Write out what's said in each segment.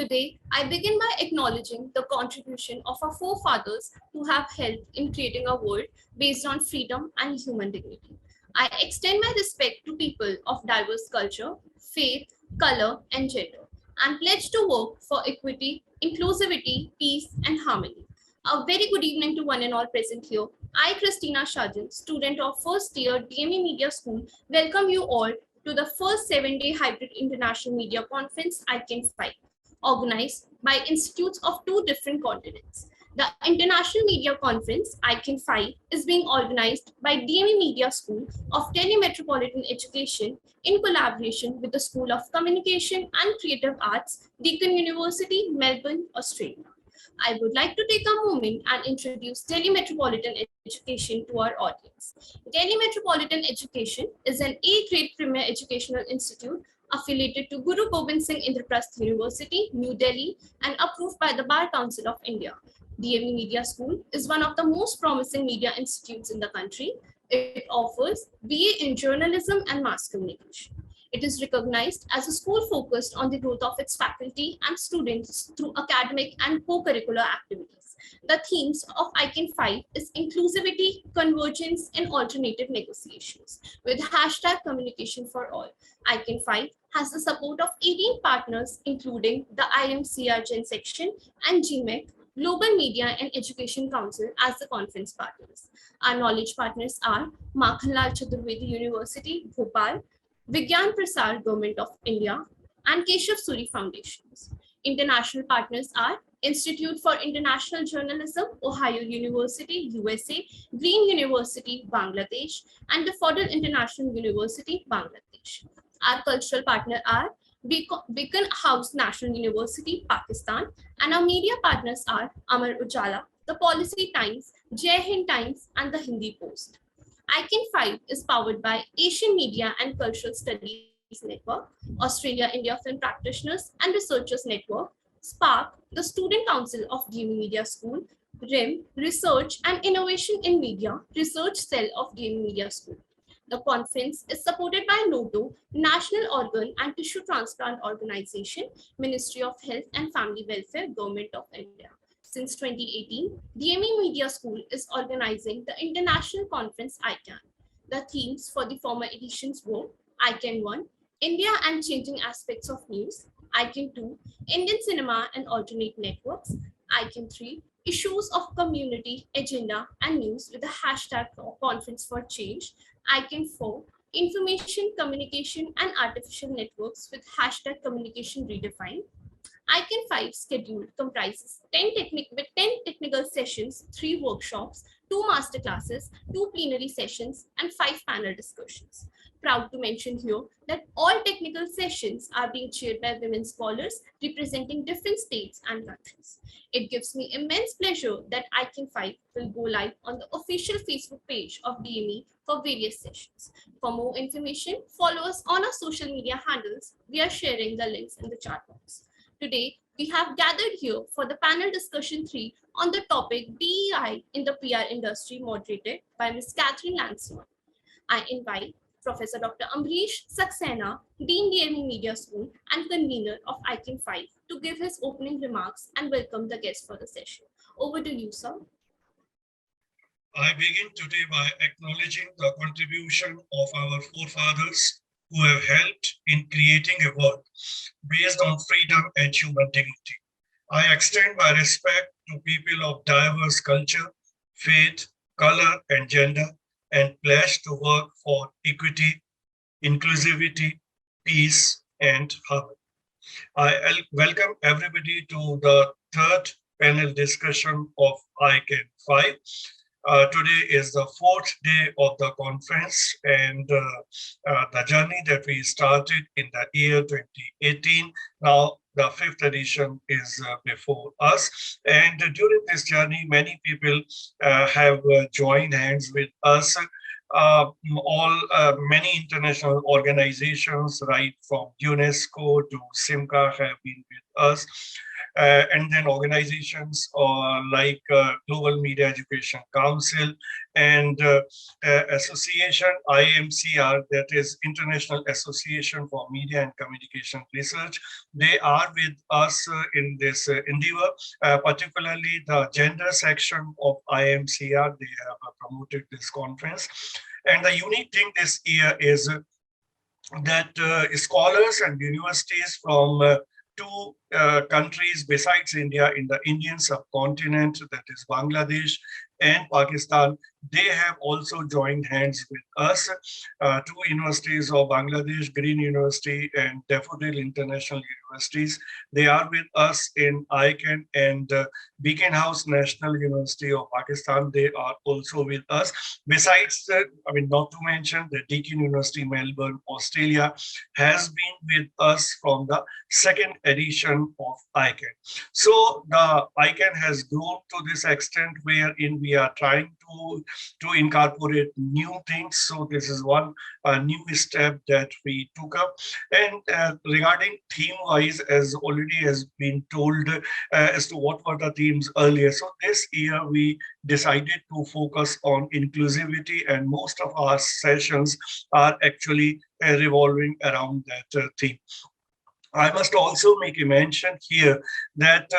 Today, I begin by acknowledging the contribution of our forefathers who have helped in creating a world based on freedom and human dignity. I extend my respect to people of diverse culture, faith, color, and gender, and pledge to work for equity, inclusivity, peace, and harmony. A very good evening to one and all present here. I, Christina Shajan, student of first year DME Media School, welcome you all to the first 7-day hybrid international media conference ICAN5, organized by institutes of 2 different continents. The International Media Conference, ICAN5, is being organized by DME Media School of Delhi Metropolitan Education in collaboration with the School of Communication and Creative Arts, Deakin University, Melbourne, Australia. I would like to take a moment and introduce Delhi Metropolitan Education to our audience. Delhi Metropolitan Education is an A-grade premier educational institute affiliated to Guru Gobind Singh Indraprasth University, New Delhi, and approved by the Bar Council of India. DME Media School is one of the most promising media institutes in the country. It offers BA in journalism and mass communication. It is recognized as a school focused on the growth of its faculty and students through academic and co-curricular activities. The themes of ICAN5 is inclusivity, convergence, and alternative negotiations with hashtag communication for all. ICAN5 has the support of 18 partners, including the IMCR Gen Section and GMEC, Global Media and Education Council as the conference partners. Our knowledge partners are Makhanlal Chaturvedi University, Bhopal, Vigyan Prasar Government of India, and Keshav Suri Foundations. International partners are Institute for International Journalism, Ohio University, USA, Green University, Bangladesh, and the Fordham International University, Bangladesh. Our cultural partners are Beacon House National University, Pakistan, and our media partners are Amar Ujala, The Policy Times, Jai Hind Times, and the Hindi Post. ICAN5 is powered by Asian Media and Cultural Studies Network, Australia India Film Practitioners and Researchers Network, SPARK, the Student Council of DME Media School, RIM, Research and Innovation in Media, Research Cell of DME Media School. The conference is supported by NOTO, National Organ and Tissue Transplant Organization, Ministry of Health and Family Welfare, Government of India. Since 2018, DME Media School is organizing the international conference ICAN. The themes for the former editions were ICAN1, India and Changing Aspects of News, ICAN2, Indian Cinema and Alternate Networks, ICAN3, Issues of Community, Agenda and News with the hashtag Conference for Change, ICAN4, Information, Communication and Artificial Networks with hashtag Communication Redefined. ICAN5 schedule comprises 10 technical sessions, 3 workshops, 2 masterclasses, 2 plenary sessions, and 5 panel discussions. Proud to mention here that all technical sessions are being chaired by women scholars representing different states and countries. It gives me immense pleasure that ICAN5 will go live on the official Facebook page of DME for various sessions. For more information, follow us on our social media handles. We are sharing the links in the chat box. Today, we have gathered here for the panel discussion 3 on the topic DEI in the PR industry, moderated by Ms. Kathryn Lancioni. I invite Professor Dr. Ambrish Saxena, Dean DME Media School and convener of ICAN5 to give his opening remarks and welcome the guests for the session. Over to you, sir. I begin today by acknowledging the contribution of our forefathers who have helped in creating a world based on freedom and human dignity. I extend my respect to people of diverse culture, faith, color, and gender, and pledge to work for equity, inclusivity, peace, and harmony. I welcome everybody to the third panel discussion of ICAN5. Today is the 4th day of the conference, and the journey that we started in the year 2018, now the 5th edition is before us. And during this journey, many people have joined hands with us. Many international organizations, right from UNESCO to SIMCA, have been with us. And then organizations like Global Media Education Council and association IMCR, that is International Association for Media and Communication Research. They are with us in this endeavor, particularly the gender section of IMCR. They have promoted this conference. And the unique thing this year is that scholars and universities from two countries besides India in the Indian subcontinent, that is Bangladesh and Pakistan, they have also joined hands with us. Two universities of Bangladesh, Green University and Daffodil International Universities, they are with us in ICAN, and Beacon House National University of Pakistan, they are also with us. Besides, not to mention the Deakin University, Melbourne, Australia, has been with us from the second edition of ICAN. So the ICAN has grown to this extent wherein we are trying to incorporate new things. So this is one new step that we took up. And regarding theme-wise, as already has been told as to what were the themes earlier. So this year we decided to focus on inclusivity, and most of our sessions are actually revolving around that theme. I must also make a mention here that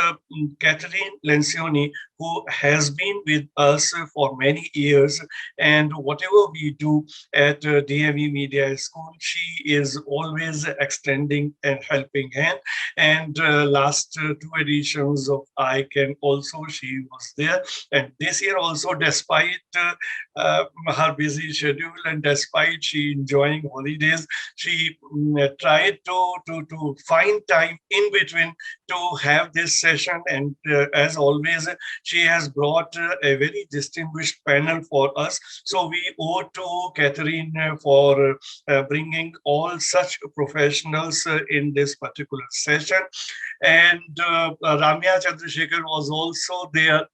Kathryn Lancioni, who has been with us for many years, and whatever we do at DME Media School, she is always extending and helping hand. And last two editions of ICAN also, she was there. And this year also, despite her busy schedule and despite she enjoying holidays, she tried to find time in between to have this session. And as always, she has brought a very distinguished panel for us. So we owe to Kathryn for bringing all such professionals in this particular session. And Ramya Chendrasekaran was also there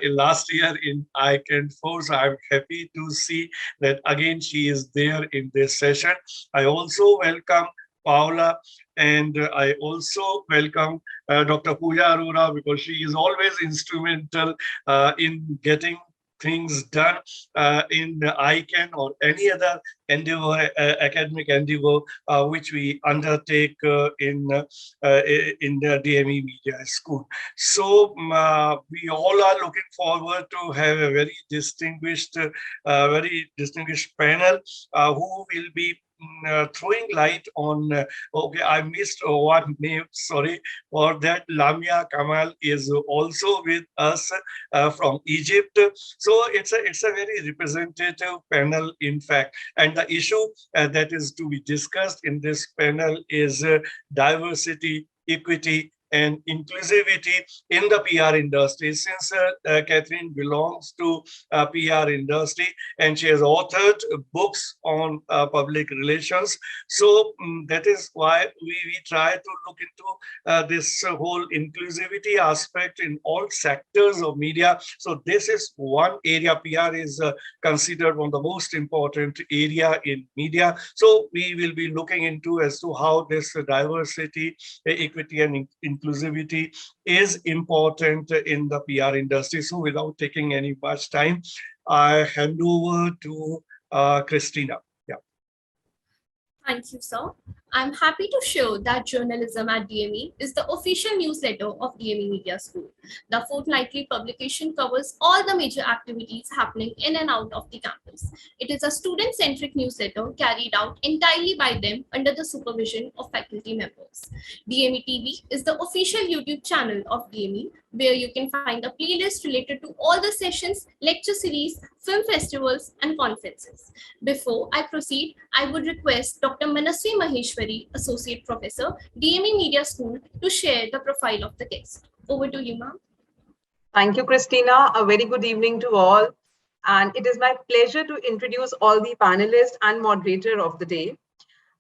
last year in ICAN5. So I'm happy to see that again she is there in this session. I also welcome Poala, and I also welcome Dr. Pooja Arora, because she is always instrumental in getting things done in ICAN or any other endeavor, academic endeavor, which we undertake in the DME Media School. So we all are looking forward to have a very distinguished panel who will be throwing light on, okay, I missed one name, sorry for that. Lamia Kamel is also with us from Egypt. So it's a very representative panel, in fact. And the issue that is to be discussed in this panel is diversity, equity, and inclusivity in the PR industry. Since Kathryn belongs to PR industry and she has authored books on public relations, so that is why we try to look into this whole inclusivity aspect in all sectors of media. So this is one area. PR is considered one of the most important area in media. So we will be looking into as to how this diversity, equity, and inclusivity is important in the PR industry. So without taking any much time, I hand over to Christina. Yeah. Thank you, sir. I'm happy to show that Journalism at DME is the official newsletter of DME Media School. The fortnightly publication covers all the major activities happening in and out of the campus. It is a student-centric newsletter carried out entirely by them under the supervision of faculty members. DME TV is the official YouTube channel of DME, where you can find a playlist related to all the sessions, lecture series, film festivals, and conferences. Before I proceed, I would request Dr. Manasvi Maheshwari, Associate Professor, DME Media School, to share the profile of the guest. Over to you, ma'am. Thank you, Christina. A very good evening to all. And it is my pleasure to introduce all the panelists and moderator of the day.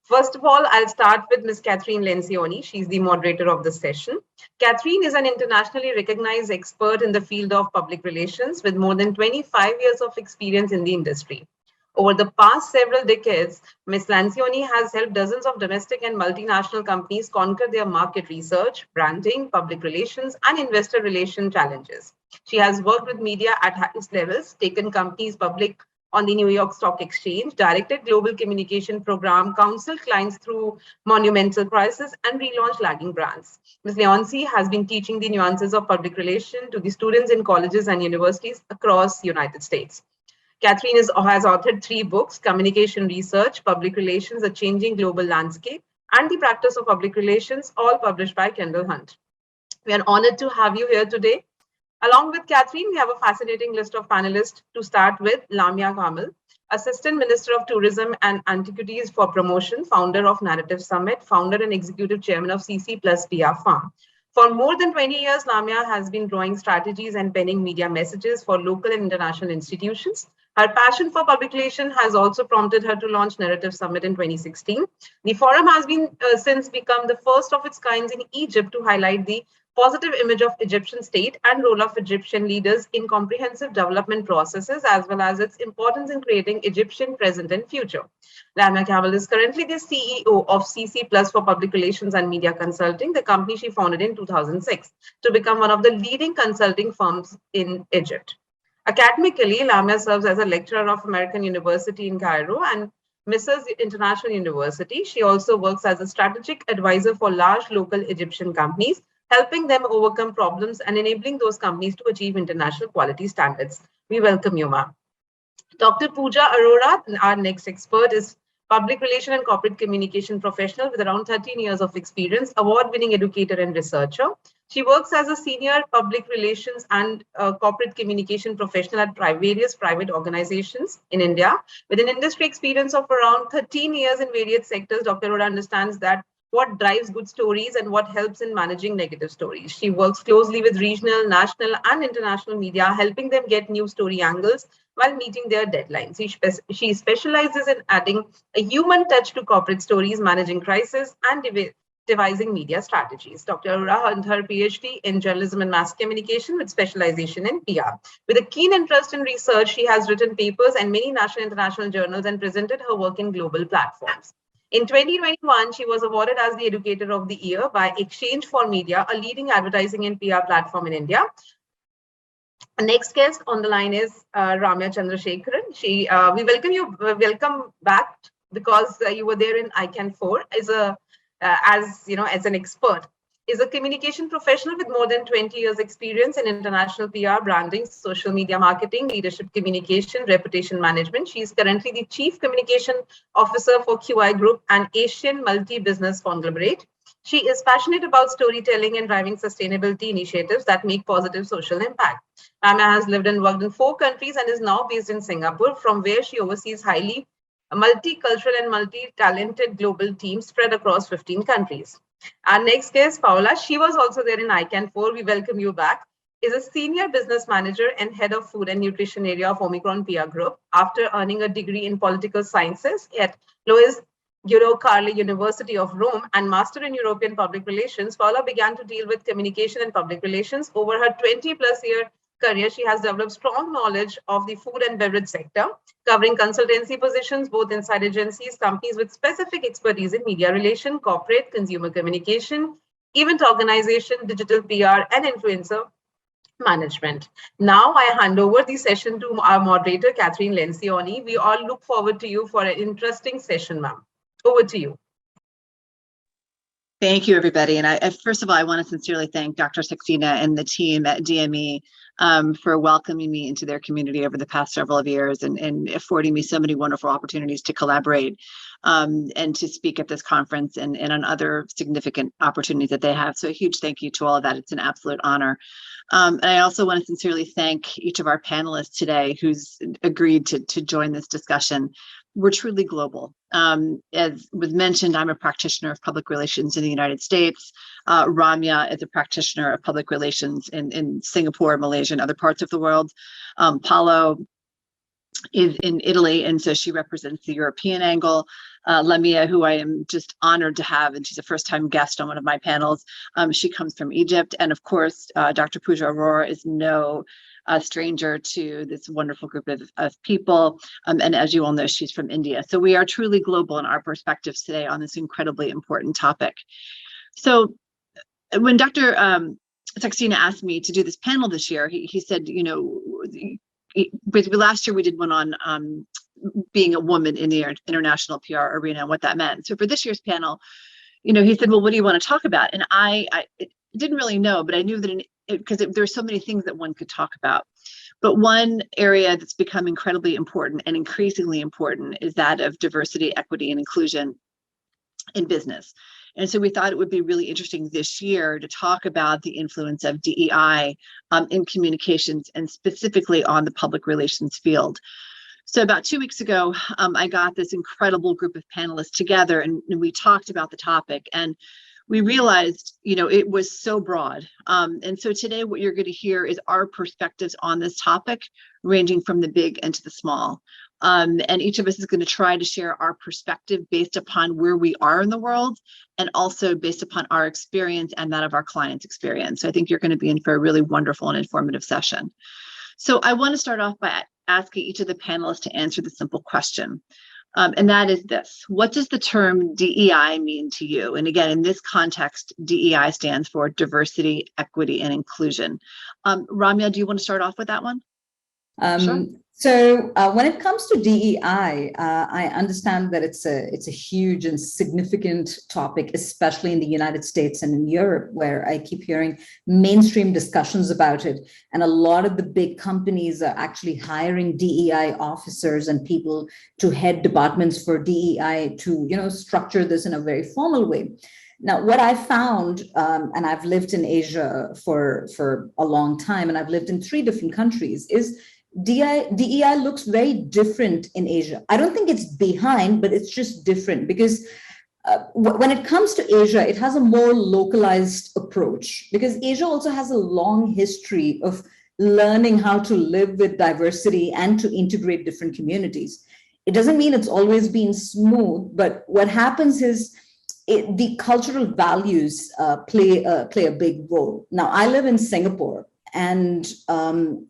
First of all, I'll start with Ms. Kathryn Lancioni. She's the moderator of the session. Kathryn is an internationally recognized expert in the field of public relations with more than 25 years of experience in the industry. Over the past several decades, Ms. Lancioni has helped dozens of domestic and multinational companies conquer their market research, branding, public relations, and investor relation challenges. She has worked with media at highest levels, taken companies public on the New York Stock Exchange, directed global communication program, counseled clients through monumental crisis, and relaunched lagging brands. Ms. Leonci has been teaching the nuances of public relation to the students in colleges and universities across the United States. Kathryn has authored 3 books, Communication Research, Public Relations, A Changing Global Landscape, and The Practice of Public Relations, all published by Kendall Hunt. We are honored to have you here today. Along with Kathryn, we have a fascinating list of panelists. To start with, Lamia Kamel, Assistant Minister of Tourism and Antiquities for Promotion, founder of Narrative Summit, founder and executive chairman of CC Plus PR Farm. For more than 20 years, Lamia has been drawing strategies and penning media messages for local and international institutions. Her passion for public relations has also prompted her to launch Narrative Summit in 2016. The forum has been since become the first of its kind in Egypt to highlight the positive image of Egyptian state and role of Egyptian leaders in comprehensive development processes, as well as its importance in creating Egyptian present and future. Lamia Kamel is currently the CEO of CC Plus for Public Relations and Media Consulting, the company she founded in 2006, to become one of the leading consulting firms in Egypt. Academically, Lamia serves as a lecturer of American University in Cairo and Mrs. International University. She also works as a strategic advisor for large local Egyptian companies, helping them overcome problems and enabling those companies to achieve international quality standards. We welcome you, ma'am. Dr. Pooja Arora, our next expert, is public relation and corporate communication professional with around 13 years of experience, award-winning educator and researcher. She works as a senior public relations and corporate communication professional at various private organizations in India. With an industry experience of around 13 years in various sectors, Dr. Arora understands that what drives good stories and what helps in managing negative stories. She works closely with regional, national, and international media, helping them get new story angles while meeting their deadlines. She specializes in adding a human touch to corporate stories, managing crisis, and devising media strategies. Dr. Arora earned her PhD in journalism and mass communication with specialization in PR. With a keen interest in research, she has written papers in many national and international journals and presented her work in global platforms. In 2021, she was awarded as the Educator of the Year by Exchange for Media, a leading advertising and PR platform in India. The next guest on the line is Ramya Chendrasekaran. We welcome you, welcome back, because you were there in ICAN5 as an expert. Is a communication professional with more than 20 years experience in international PR, branding, social media marketing, leadership communication, reputation management. She is currently the Chief Communication Officer for QI Group, an Asian multi-business conglomerate. She is passionate about storytelling and driving sustainability initiatives that make positive social impact. Ramya has lived and worked in 4 countries and is now based in Singapore, from where she oversees highly multicultural and multi-talented global teams spread across 15 countries. Our next guest, Poala, she was also there in ICAN4. We welcome you back. Is a senior business manager and head of food and nutrition area of Omnicom PR Group. After earning a degree in political sciences at Louis Carli University of Rome and master in European public relations, Poala began to deal with communication and public relations. Over her 20-plus-year career, she has developed strong knowledge of the food and beverage sector, covering consultancy positions both inside agencies, companies with specific expertise in media relation, corporate, consumer communication, event organization, digital PR, and influencer management. Now I hand over the session to our moderator, Kathryn Lancioni. We all look forward to you for an interesting session, ma'am. Over to you. Thank you, everybody. And first of all, I want to sincerely thank Dr. Saxena and the team at DME for welcoming me into their community over the past several years and affording me so many wonderful opportunities to collaborate and to speak at this conference and on other significant opportunities that they have. So a huge thank you to all of that. It's an absolute honor. And I also want to sincerely thank each of our panelists today who's agreed to join this discussion. We're truly global. As was mentioned, I'm a practitioner of public relations in the United States. Ramya is a practitioner of public relations in Singapore, Malaysia, and other parts of the world. Poala is in Italy, and so she represents the European angle. Lamia, who I am just honored to have, and she's a first-time guest on one of my panels. She comes from Egypt, and of course, Dr. Pooja Arora is no a stranger to this wonderful group of people. And as you all know, she's from India. So we are truly global in our perspectives today on this incredibly important topic. So when Dr. Saxena asked me to do this panel this year, he said, you know, basically last year we did one on being a woman in the international PR arena and what that meant. So for this year's panel, you know, he said, well, what do you want to talk about? And I didn't really know, but I knew that because there's so many things that one could talk about. But one area that's become incredibly important and increasingly important is that of diversity, equity, and inclusion in business. And so we thought it would be really interesting this year to talk about the influence of DEI in communications and specifically on the public relations field. So about 2 weeks ago, I got this incredible group of panelists together and we talked about the topic, and we realized, you know, it was so broad. And so today what you're going to hear is our perspectives on this topic, ranging from the big and to the small. And each of us is going to try to share our perspective based upon where we are in the world and also based upon our experience and that of our clients' experience. So I think you're going to be in for a really wonderful and informative session. So I want to start off by asking each of the panelists to answer the simple question. And that is this: what does the term DEI mean to you? And again, in this context, DEI stands for diversity, equity, and inclusion. Ramya, do you want to start off with that one? Sure. So when it comes to DEI, I understand that it's a huge and significant topic, especially in the United States and in Europe, where I keep hearing mainstream discussions about it. And a lot of the big companies are actually hiring DEI officers and people to head departments for DEI to, you know, structure this in a very formal way. Now, what I found, and I've lived in Asia for a long time, and I've lived in 3 different countries, is DEI looks very different in Asia. I don't think it's behind, but it's just different because when it comes to Asia, it has a more localized approach because Asia also has a long history of learning how to live with diversity and to integrate different communities. It doesn't mean it's always been smooth, but what happens is the cultural values play a big role. Now, I live in Singapore. And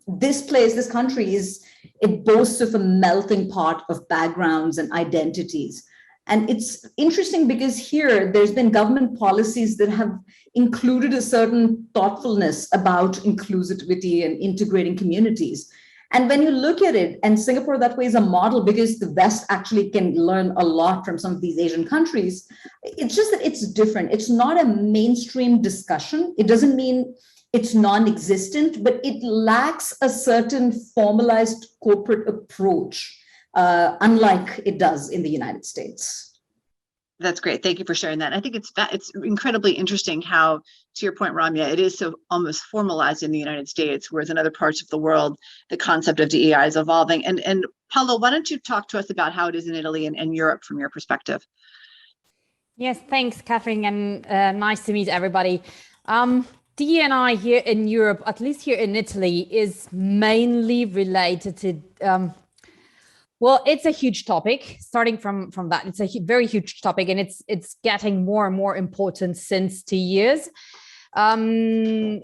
this country it boasts of a melting pot of backgrounds and identities. And it's interesting because here there's been government policies that have included a certain thoughtfulness about inclusivity and integrating communities. And when you look at it, and Singapore that way is a model because the West actually can learn a lot from some of these Asian countries. It's just that it's different. It's not a mainstream discussion. It doesn't mean it's non-existent, but it lacks a certain formalized corporate approach, unlike it does in the United States. That's great. Thank you for sharing that. I think it's incredibly interesting how, to your point, Ramya, it is so almost formalized in the United States, whereas in other parts of the world, the concept of DEI is evolving. And Poala, why don't you talk to us about how it is in Italy and Europe from your perspective? Yes, thanks, Kathryn, and nice to meet everybody. DEI here in Europe, at least here in Italy, is mainly related to, well, it's a huge topic. Starting from that, it's a very huge topic, and it's getting more and more important since 2 years. There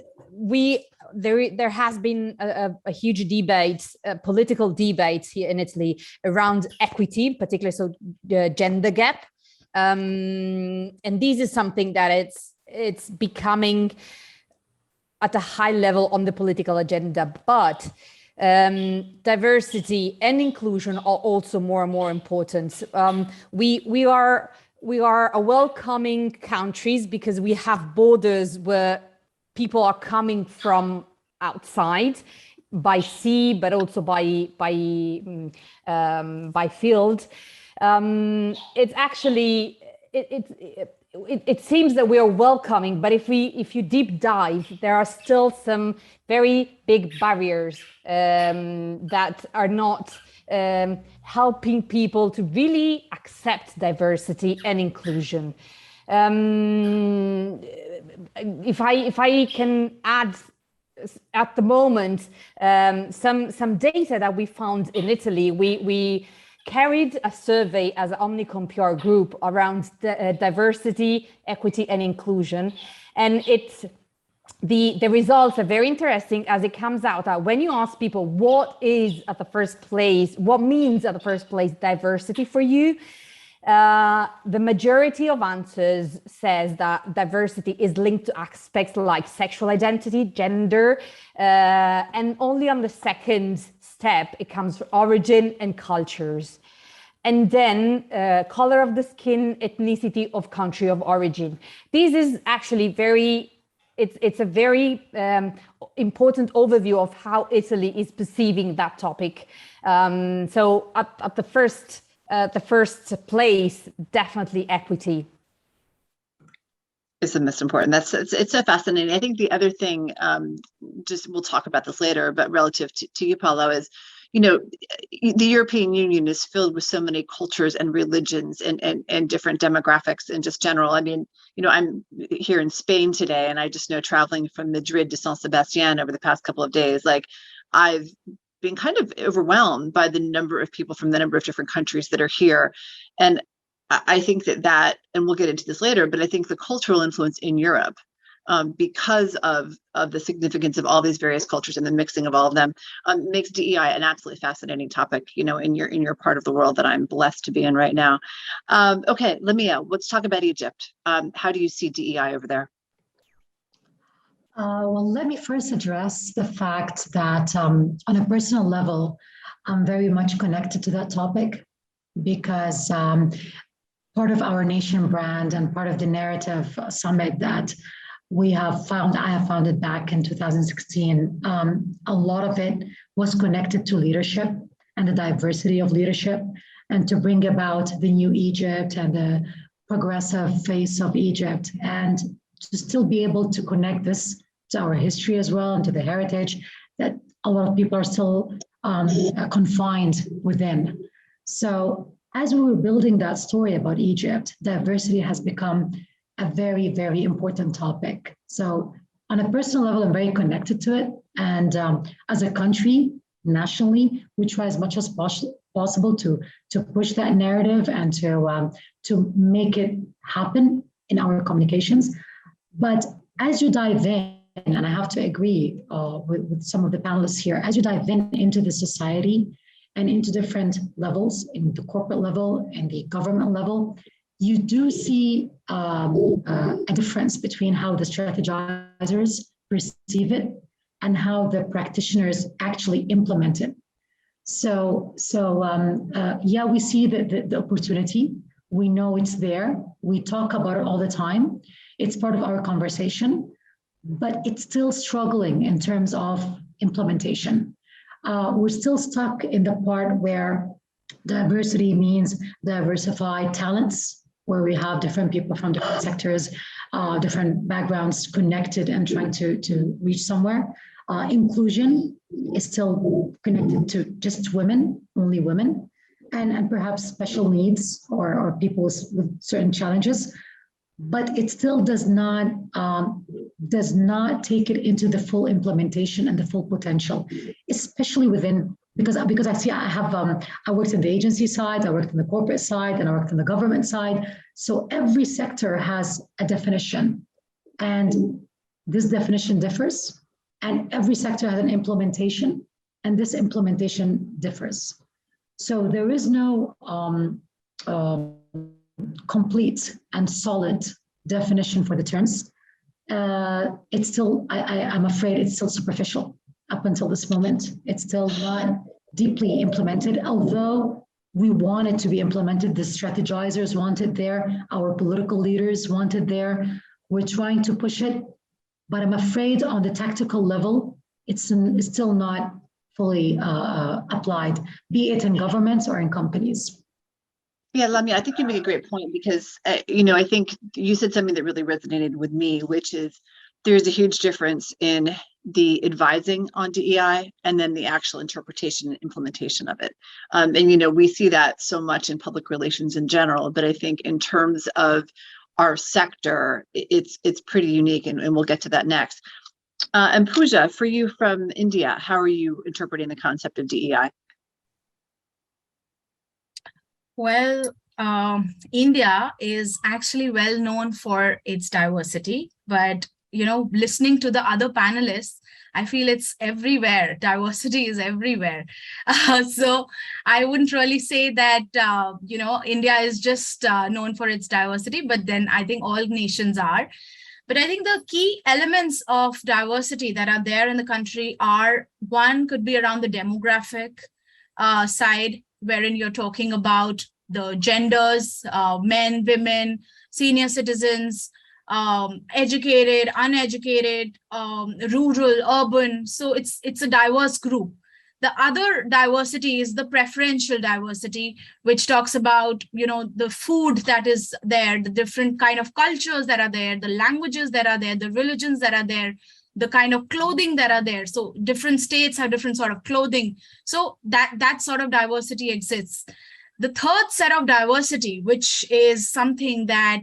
has been a huge debate, political debate here in Italy around equity, particularly so the gender gap, and this is something that it's becoming at a high level on the political agenda, but diversity and inclusion are also more and more important. We are a welcoming countries because we have borders where people are coming from outside by sea, but also by field. It's actually it seems that we are welcoming, but if you deep dive, there are still some very big barriers that are not helping people to really accept diversity and inclusion. If I can add, at the moment, some data that we found in Italy, we carried a survey as an Omnicom PR group around diversity, equity, and inclusion. And the results are very interesting, as it comes out that when you ask people what is at the first place, what means at the first place diversity for you, the majority of answers says that diversity is linked to aspects like sexual identity, gender, and only on the second step it comes to origin and cultures. And then color of the skin, ethnicity of country of origin. This is actually it's a very important overview of how Italy is perceiving that topic. So at the first place, definitely equity. Is the most important. It's so fascinating. I think the other thing, just we'll talk about this later, but relative to you, Poala, is, you know, the European Union is filled with so many cultures and religions and different demographics in just general. I mean, you know, I'm here in Spain today, and I just know traveling from Madrid to San Sebastian over the past couple of days, like I've been kind of overwhelmed by the number of people from the number of different countries that are here. And I think that, and we'll get into this later, but I think the cultural influence in Europe, because of the significance of all these various cultures and the mixing of all of them, makes DEI an absolutely fascinating topic, you know, in your part of the world that I'm blessed to be in right now. Okay, Lamia, let's talk about Egypt. How do you see DEI over there? Well, let me first address the fact that on a personal level, I'm very much connected to that topic, because part of our nation brand and part of the narrative summit that I have founded back in 2016, a lot of it was connected to leadership and the diversity of leadership, and to bring about the new Egypt and the progressive face of Egypt, and to still be able to connect this to our history as well, and to the heritage that a lot of people are still confined within. So as we were building that story about Egypt, diversity has become a very, very important topic. So on a personal level, I'm very connected to it. And as a country, nationally, we try as much as possible to push that narrative and to make it happen in our communications. But as you dive in, and I have to agree with some of the panelists here, as you dive into the society and into different levels, in the corporate level and the government level, you do see a difference between how the strategizers perceive it and how the practitioners actually implement it. So yeah, we see the opportunity. We know it's there. We talk about it all the time. It's part of our conversation, but it's still struggling in terms of implementation. We're still stuck in the part where diversity means diversified talents, where we have different people from different sectors, different backgrounds connected and trying to reach somewhere. Inclusion is still connected to just women, only women, and perhaps special needs or people with certain challenges. But it still does not take it into the full implementation and the full potential, especially within, because I see I worked in the agency side, I worked in the corporate side, and I worked in the government side. So every sector has a definition, and this definition differs, and every sector has an implementation, and this implementation differs. So there is no complete and solid definition for the terms. It's still, I'm afraid it's still superficial up until this moment. It's still not deeply implemented, although we want it to be implemented. The strategizers want it there. Our political leaders want it there. We're trying to push it, but I'm afraid on the tactical level, it's still not fully applied, be it in governments or in companies. Yeah, Lamia, I think you make a great point, because, you know, I think you said something that really resonated with me, which is there's a huge difference in the advising on DEI and then the actual interpretation and implementation of it. And, you know, we see that so much in public relations in general, but I think in terms of our sector, it's pretty unique, and we'll get to that next. And Pooja, for you from India, how are you interpreting the concept of DEI? Well, India is actually well known for its diversity, but listening to the other panelists, I feel it's everywhere. Diversity is everywhere. So I wouldn't really say that, India is just known for its diversity, but then I think all nations are. But I think the key elements of diversity that are there in the country are, one could be around the demographic side, wherein you're talking about the genders, men, women, senior citizens, educated, uneducated, rural, urban. So it's a diverse group. The other diversity is the preferential diversity, which talks about, the food that is there, the different kind of cultures that are there, the languages that are there, the religions that are there, the kind of clothing that are there. So different states have different sort of clothing. So that sort of diversity exists. The third set of diversity, which is something that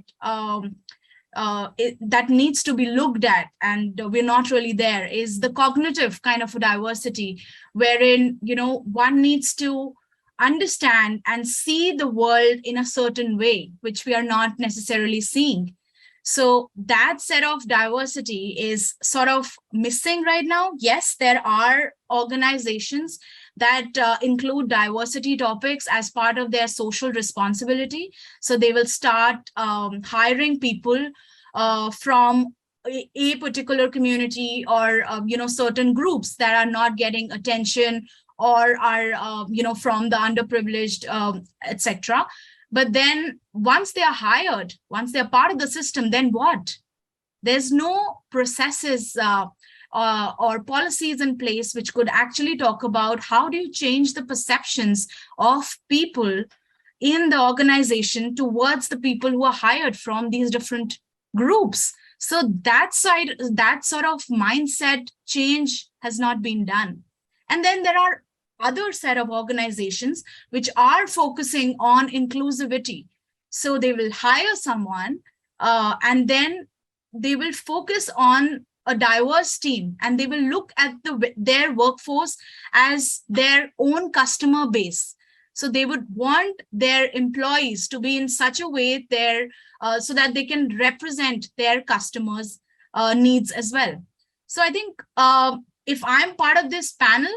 that needs to be looked at, and we're not really there, is the cognitive kind of diversity, wherein one needs to understand and see the world in a certain way, which we are not necessarily seeing. So that set of diversity is sort of missing right now. Yes, there are organizations that include diversity topics as part of their social responsibility. So they will start hiring people from a particular community, or certain groups that are not getting attention, or are from the underprivileged, etc. But then once they are hired, once they're part of the system, then what? There's no processes or policies in place which could actually talk about how do you change the perceptions of people in the organization towards the people who are hired from these different groups. So that sort of mindset change has not been done. And then there are other set of organizations which are focusing on inclusivity. So they will hire someone and then they will focus on a diverse team, and they will look at their workforce as their own customer base. So they would want their employees to be in such a way there so that they can represent their customers' needs as well. So I think if I'm part of this panel,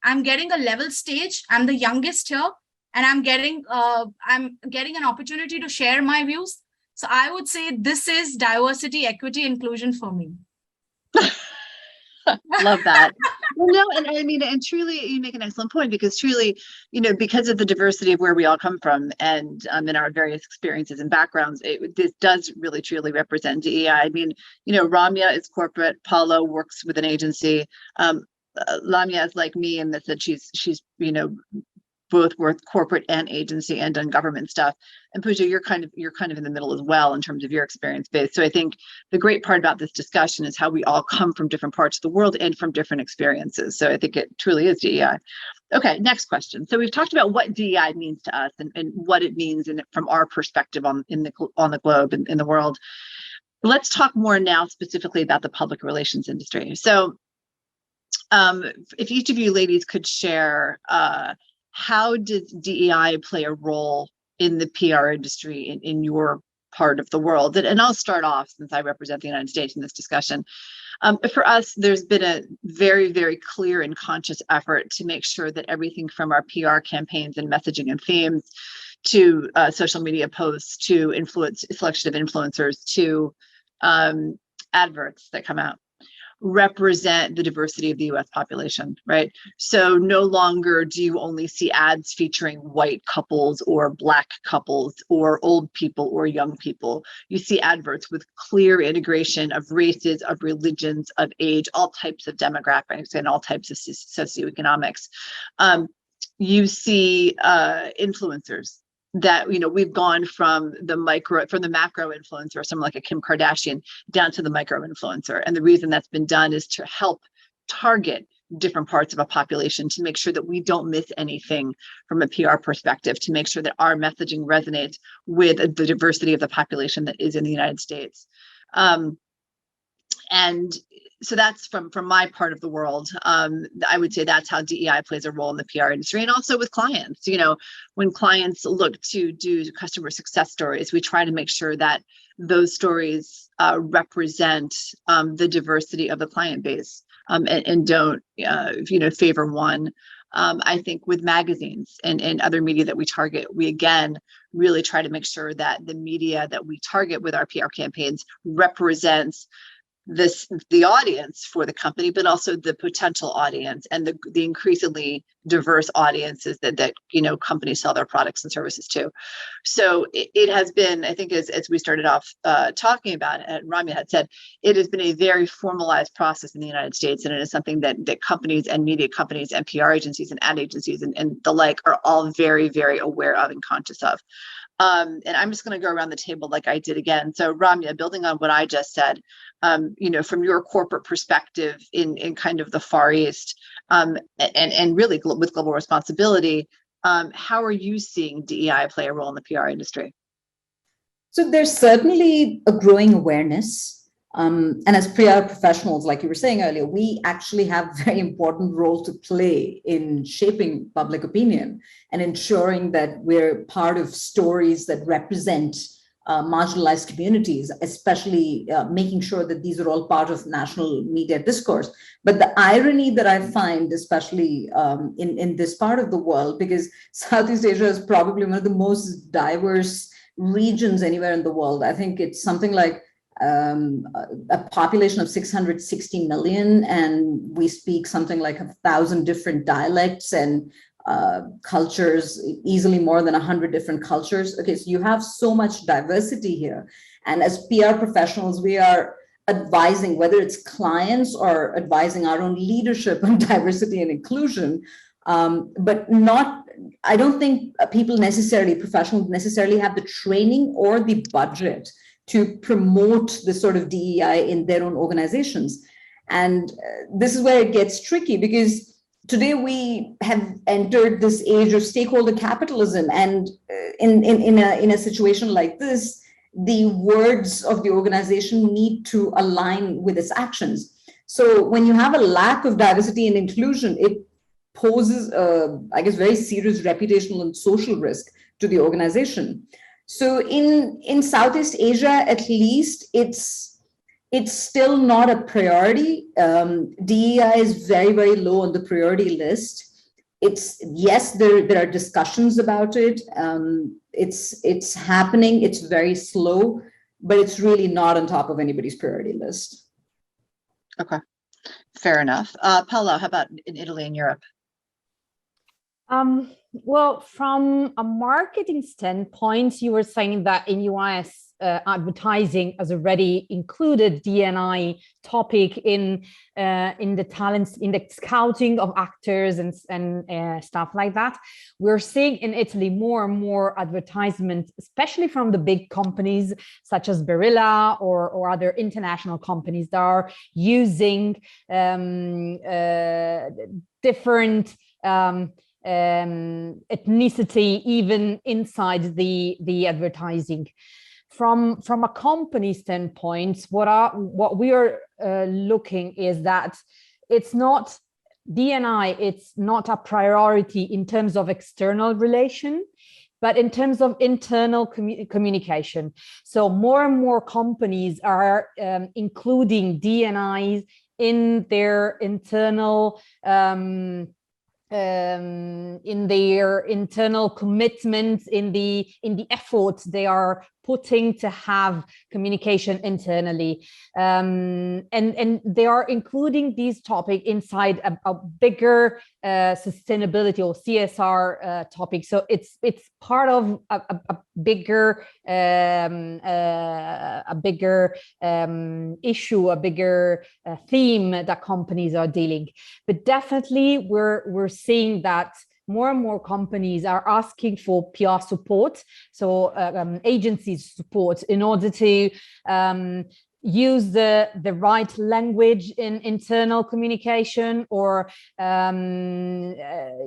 I'm getting a level stage. I'm the youngest here, and I'm getting an opportunity to share my views. So I would say this is diversity, equity, inclusion for me. Love that. Well, no, and I mean, and truly, you make an excellent point, because truly, because of the diversity of where we all come from, and in our various experiences and backgrounds, this does really truly represent DEI. I mean, Ramya is corporate, Poala works with an agency, Lamia is like me in that she's both worth corporate and agency and done government stuff. And Pooja, you're kind of in the middle as well in terms of your experience base. So I think the great part about this discussion is how we all come from different parts of the world and from different experiences. So I think it truly is DEI. Okay, next question. So we've talked about what DEI means to us and what it means from our perspective on the globe and in the world. Let's talk more now specifically about the public relations industry. So if each of you ladies could share how does DEI play a role in the PR industry in your part of the world? And I'll start off, since I represent the United States in this discussion. For us, there's been a very, very clear and conscious effort to make sure that everything from our PR campaigns and messaging and themes to social media posts to selection of influencers to adverts that come out represent the diversity of the US population, right? So no longer do you only see ads featuring white couples or Black couples or old people or young people. You see adverts with clear integration of races, of religions, of age, all types of demographics and all types of socioeconomics. You see influencers that, we've gone from the macro influencer, someone like a Kim Kardashian, down to the micro influencer. And the reason that's been done is to help target different parts of a population, to make sure that we don't miss anything from a PR perspective, to make sure that our messaging resonates with the diversity of the population that is in the United States. And so that's from my part of the world. I would say that's how DEI plays a role in the PR industry, and also with clients. When clients look to do customer success stories, we try to make sure that those stories represent the diversity of the client base, and don't favor one. I think with magazines and other media that we target, we again really try to make sure that the media that we target with our PR campaigns represents the audience for the company, but also the potential audience and the increasingly diverse audiences that companies sell their products and services to. So it has been, I think, as we started off talking about, and Ramya had said, it has been a very formalized process in the United States, and it is something that companies and media companies and PR agencies and ad agencies and the like are all very, very aware of and conscious of. And I'm just going to go around the table like I did again. So Ramya, building on what I just said, from your corporate perspective in kind of the Far East, and really with global responsibility, how are you seeing DEI play a role in the PR industry? So there's certainly a growing awareness. And as PR professionals, like you were saying earlier, we actually have a very important role to play in shaping public opinion and ensuring that we're part of stories that represent marginalized communities, especially making sure that these are all part of national media discourse. But the irony that I find, especially in this part of the world, because Southeast Asia is probably one of the most diverse regions anywhere in the world. I think it's something like a population of 660 million, and we speak something like 1,000 different dialects and cultures, easily more than 100 different cultures. Okay, so you have so much diversity here. And as PR professionals, we are advising, whether it's clients or advising our own leadership on diversity and inclusion, but I don't think professionals necessarily have the training or the budget to promote this sort of DEI in their own organizations. And this is where it gets tricky, because today we have entered this age of stakeholder capitalism. And in a situation like this, the words of the organization need to align with its actions. So when you have a lack of diversity and inclusion, it poses I guess, very serious reputational and social risk to the organization. So in Southeast Asia, at least, it's still not a priority. DEI is very, very low on the priority list. Yes, there are discussions about it. It's happening. It's very slow, but it's really not on top of anybody's priority list. Okay, fair enough. Poala, how about in Italy and Europe? Well, from a marketing standpoint, you were saying that in US, advertising has already included D&I topic in the talents, in the scouting of actors and stuff like that. We're seeing in Italy more and more advertisements, especially from the big companies such as Barilla or other international companies that are using different ethnicity even inside the advertising. From a company standpoint, what we are looking is that it's not D&I, it's not a priority in terms of external relation, but in terms of internal communication. So more and more companies are including D&Is in their internal commitments, in the efforts they are putting to have communication internally, and they are including these topics inside a bigger sustainability or CSR topic. So it's part of a bigger issue, a bigger theme that companies are dealing. But definitely we're seeing that more and more companies are asking for PR support, so agencies support in order to use the right language in internal communication, or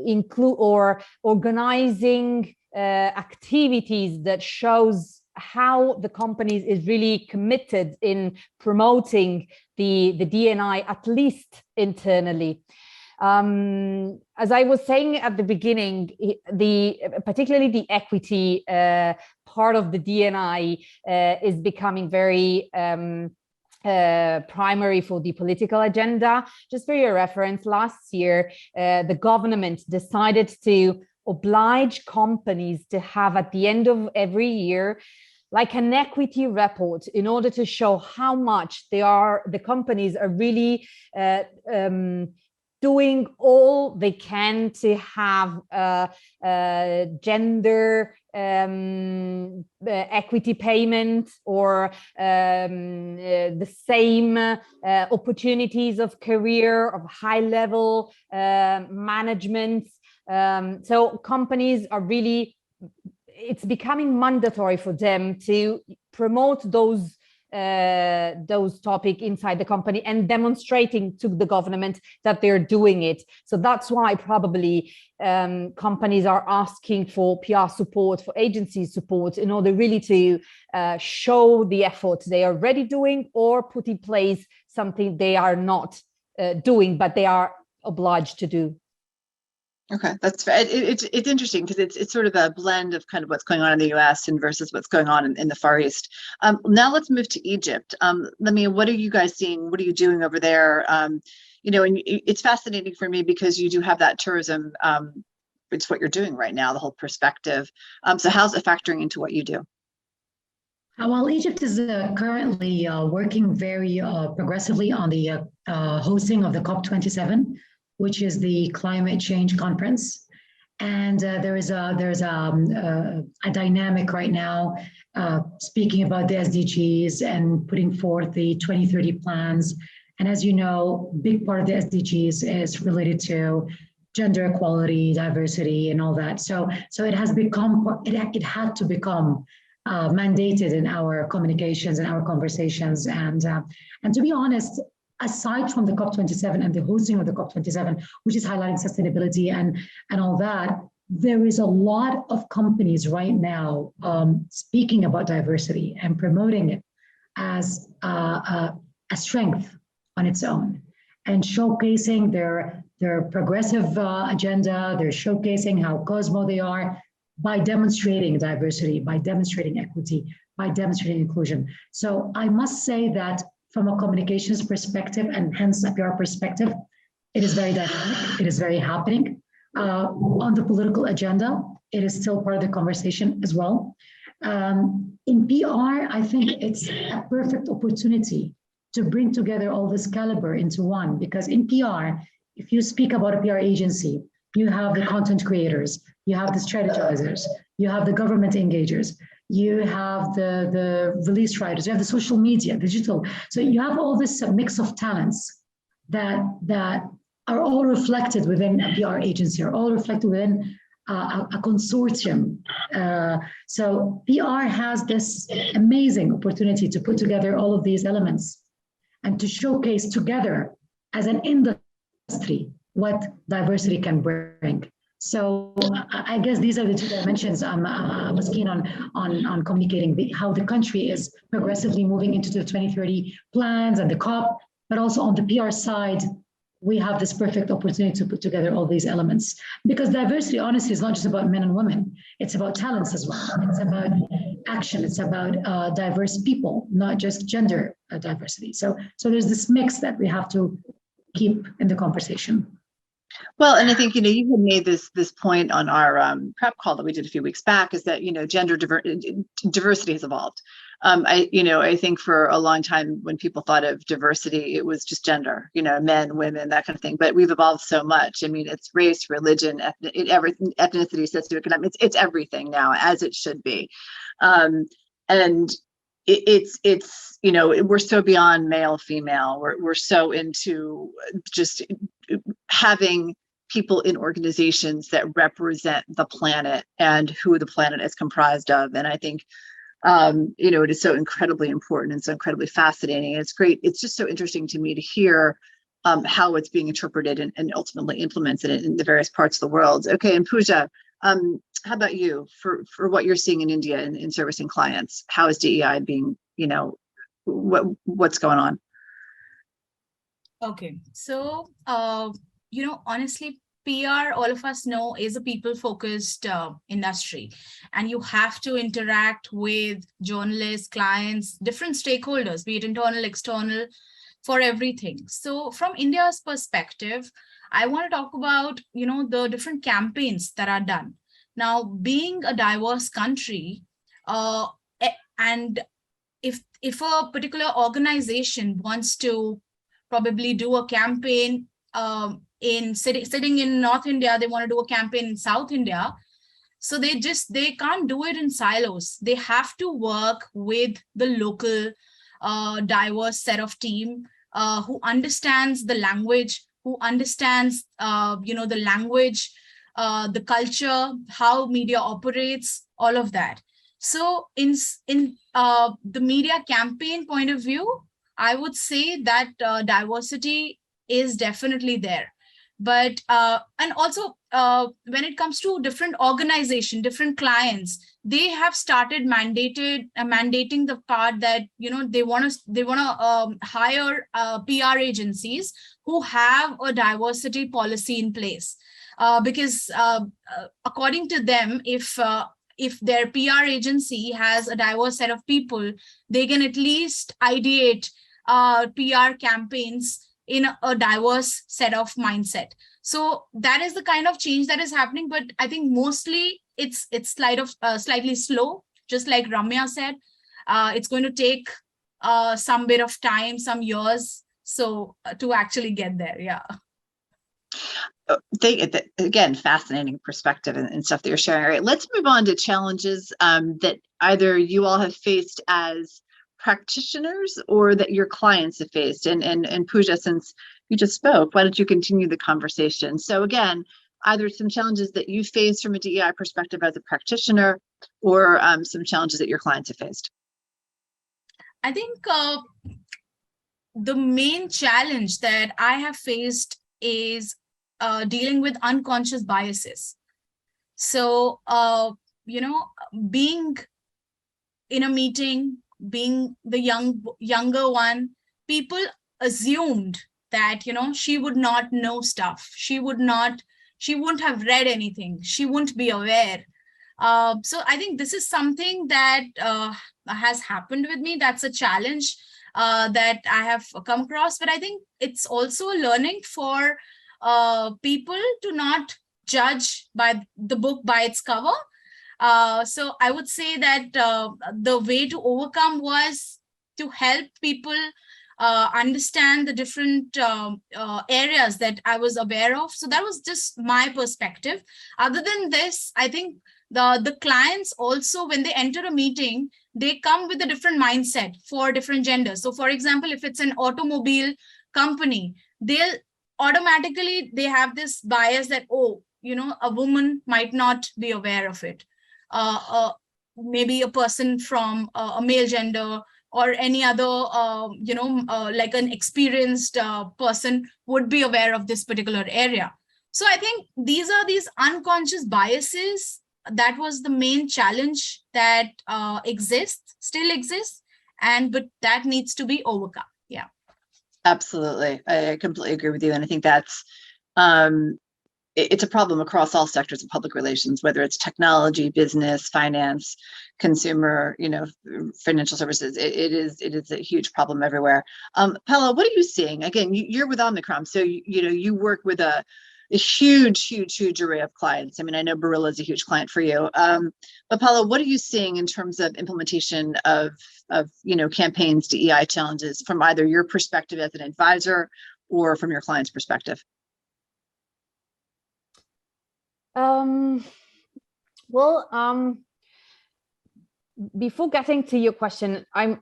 include or organizing activities that shows how the companies is really committed in promoting the D&I, at least internally. As I was saying at the beginning, particularly the equity part of the D&I is becoming very primary for the political agenda. Just for your reference, last year, the government decided to oblige companies to have at the end of every year like an equity report in order to show how much the companies are really doing all they can to have gender equity payment or the same opportunities of career, of high level management. So companies are really, it's becoming mandatory for them to promote those topics inside the company and demonstrating to the government that they're doing it. So that's why probably companies are asking for PR support, for agency support, in order really to show the effort they are already doing or put in place something they are not doing, but they are obliged to do. Okay, that's fair. It's interesting because it's sort of a blend of kind of what's going on in the U.S. and versus what's going on in the Far East. Now let's move to Egypt. Lamia, what are you guys seeing? What are you doing over there? You know, and it's fascinating for me because you do have that tourism. It's what you're doing right now, the whole perspective. So how's it factoring into what you do? Well, Egypt is currently working very progressively on the hosting of the COP27. Which is the climate change conference. And there's a dynamic right now, speaking about the SDGs and putting forth the 2030 plans. And as you know, big part of the SDGs is related to gender equality, diversity, and all that. So it has become, it had to become mandated in our communications and our conversations. And to be honest, aside from the COP27 and the hosting of the COP27, which is highlighting sustainability and all that, there is a lot of companies right now speaking about diversity and promoting it as a strength on its own and showcasing their progressive agenda. They're showcasing how cosmo they are by demonstrating diversity, by demonstrating equity, by demonstrating inclusion. So I must say that from a communications perspective and hence a PR perspective, it is very dynamic, it is very happening. On the political agenda, it is still part of the conversation as well. In PR, I think it's a perfect opportunity to bring together all this caliber into one, because in PR, if you speak about a PR agency, you have the content creators, you have the strategizers, you have the government engagers, you have the release writers, you have the social media, digital. So you have all this mix of talents that are all reflected within a PR agency, are all reflected within a consortium. So PR has this amazing opportunity to put together all of these elements and to showcase together as an industry what diversity can bring. So I guess these are the two dimensions I was keen on communicating, how the country is progressively moving into the 2030 plans and the COP, but also on the PR side, we have this perfect opportunity to put together all these elements. Because diversity, honestly, is not just about men and women. It's about talents as well. It's about action. It's about diverse people, not just gender diversity. So there's this mix that we have to keep in the conversation. Well, and I think, you know, you had made this point on our prep call that we did a few weeks back, is that, you know, gender diversity has evolved. I think for a long time when people thought of diversity, it was just gender, you know, men, women, that kind of thing. But we've evolved so much. I mean, it's race, religion, everything, ethnicity, socioeconomic. It's everything now, as it should be. And it's you know, we're so beyond male, female. We're so into just having people in organizations that represent the planet and who the planet is comprised of. And I think, you know, it is so incredibly important and so incredibly fascinating. And it's great. It's just so interesting to me to hear how it's being interpreted and ultimately implemented in the various parts of the world. Okay, and Pooja, how about you for what you're seeing in India in servicing clients? How is DEI being, what's going on? Okay, so, honestly, PR, all of us know, is a people-focused industry, and you have to interact with journalists, clients, different stakeholders, be it internal, external, for everything. So from India's perspective, I want to talk about, the different campaigns that are done. Now, being a diverse country, and if a particular organization wants to probably do a campaign sitting in North India, they want to do a campaign in South India. So they can't do it in silos. They have to work with the local diverse set of team who understands the language, who understands the language, the culture, how media operates, all of that. So in the media campaign point of view, I would say that diversity is definitely there. But and also when it comes to different organizations, different clients, they have started mandating the part that they want to hire PR agencies who have a diversity policy in place, because according to them, if their PR agency has a diverse set of people, they can at least ideate PR campaigns in a diverse set of mindset. So that is the kind of change that is happening. But I think mostly it's slightly slow, just like Ramya said. It's going to take some bit of time, some years, so to actually get there. Yeah. Again, fascinating perspective and stuff that you're sharing. All right, let's move on to challenges that either you all have faced as practitioners or that your clients have faced. And Pooja, since you just spoke, why don't you continue the conversation? So again, either some challenges that you face from a DEI perspective as a practitioner, or some challenges that your clients have faced. I think the main challenge that I have faced is dealing with unconscious biases. So, being in a meeting, being the younger one, people assumed that, she would not know stuff. She wouldn't have read anything. She wouldn't be aware. So I think this is something that has happened with me. That's a challenge that I have come across. But I think it's also learning for people to not judge by the book by its cover. So I would say that the way to overcome was to help people understand the different areas that I was aware of. So that was just my perspective. Other than this, I think the clients also, when they enter a meeting, they come with a different mindset for different genders. So for example, if it's an automobile company, they'll automatically, they have this bias that, a woman might not be aware of it. Maybe a person from a male gender or any other, like an experienced person would be aware of this particular area. So I think these unconscious biases. That was the main challenge that still exists, but that needs to be overcome. Yeah. Absolutely. I completely agree with you. And I think that's, it's a problem across all sectors of public relations, whether it's technology, business, finance, consumer, financial services. It is a huge problem everywhere. Poala, what are you seeing? Again, you're with Omnicom, so you work with a huge array of clients. I mean, I know Barilla is a huge client for you. But Poala, what are you seeing in terms of implementation of campaigns, DEI challenges from either your perspective as an advisor or from your client's perspective? Before getting to your question, I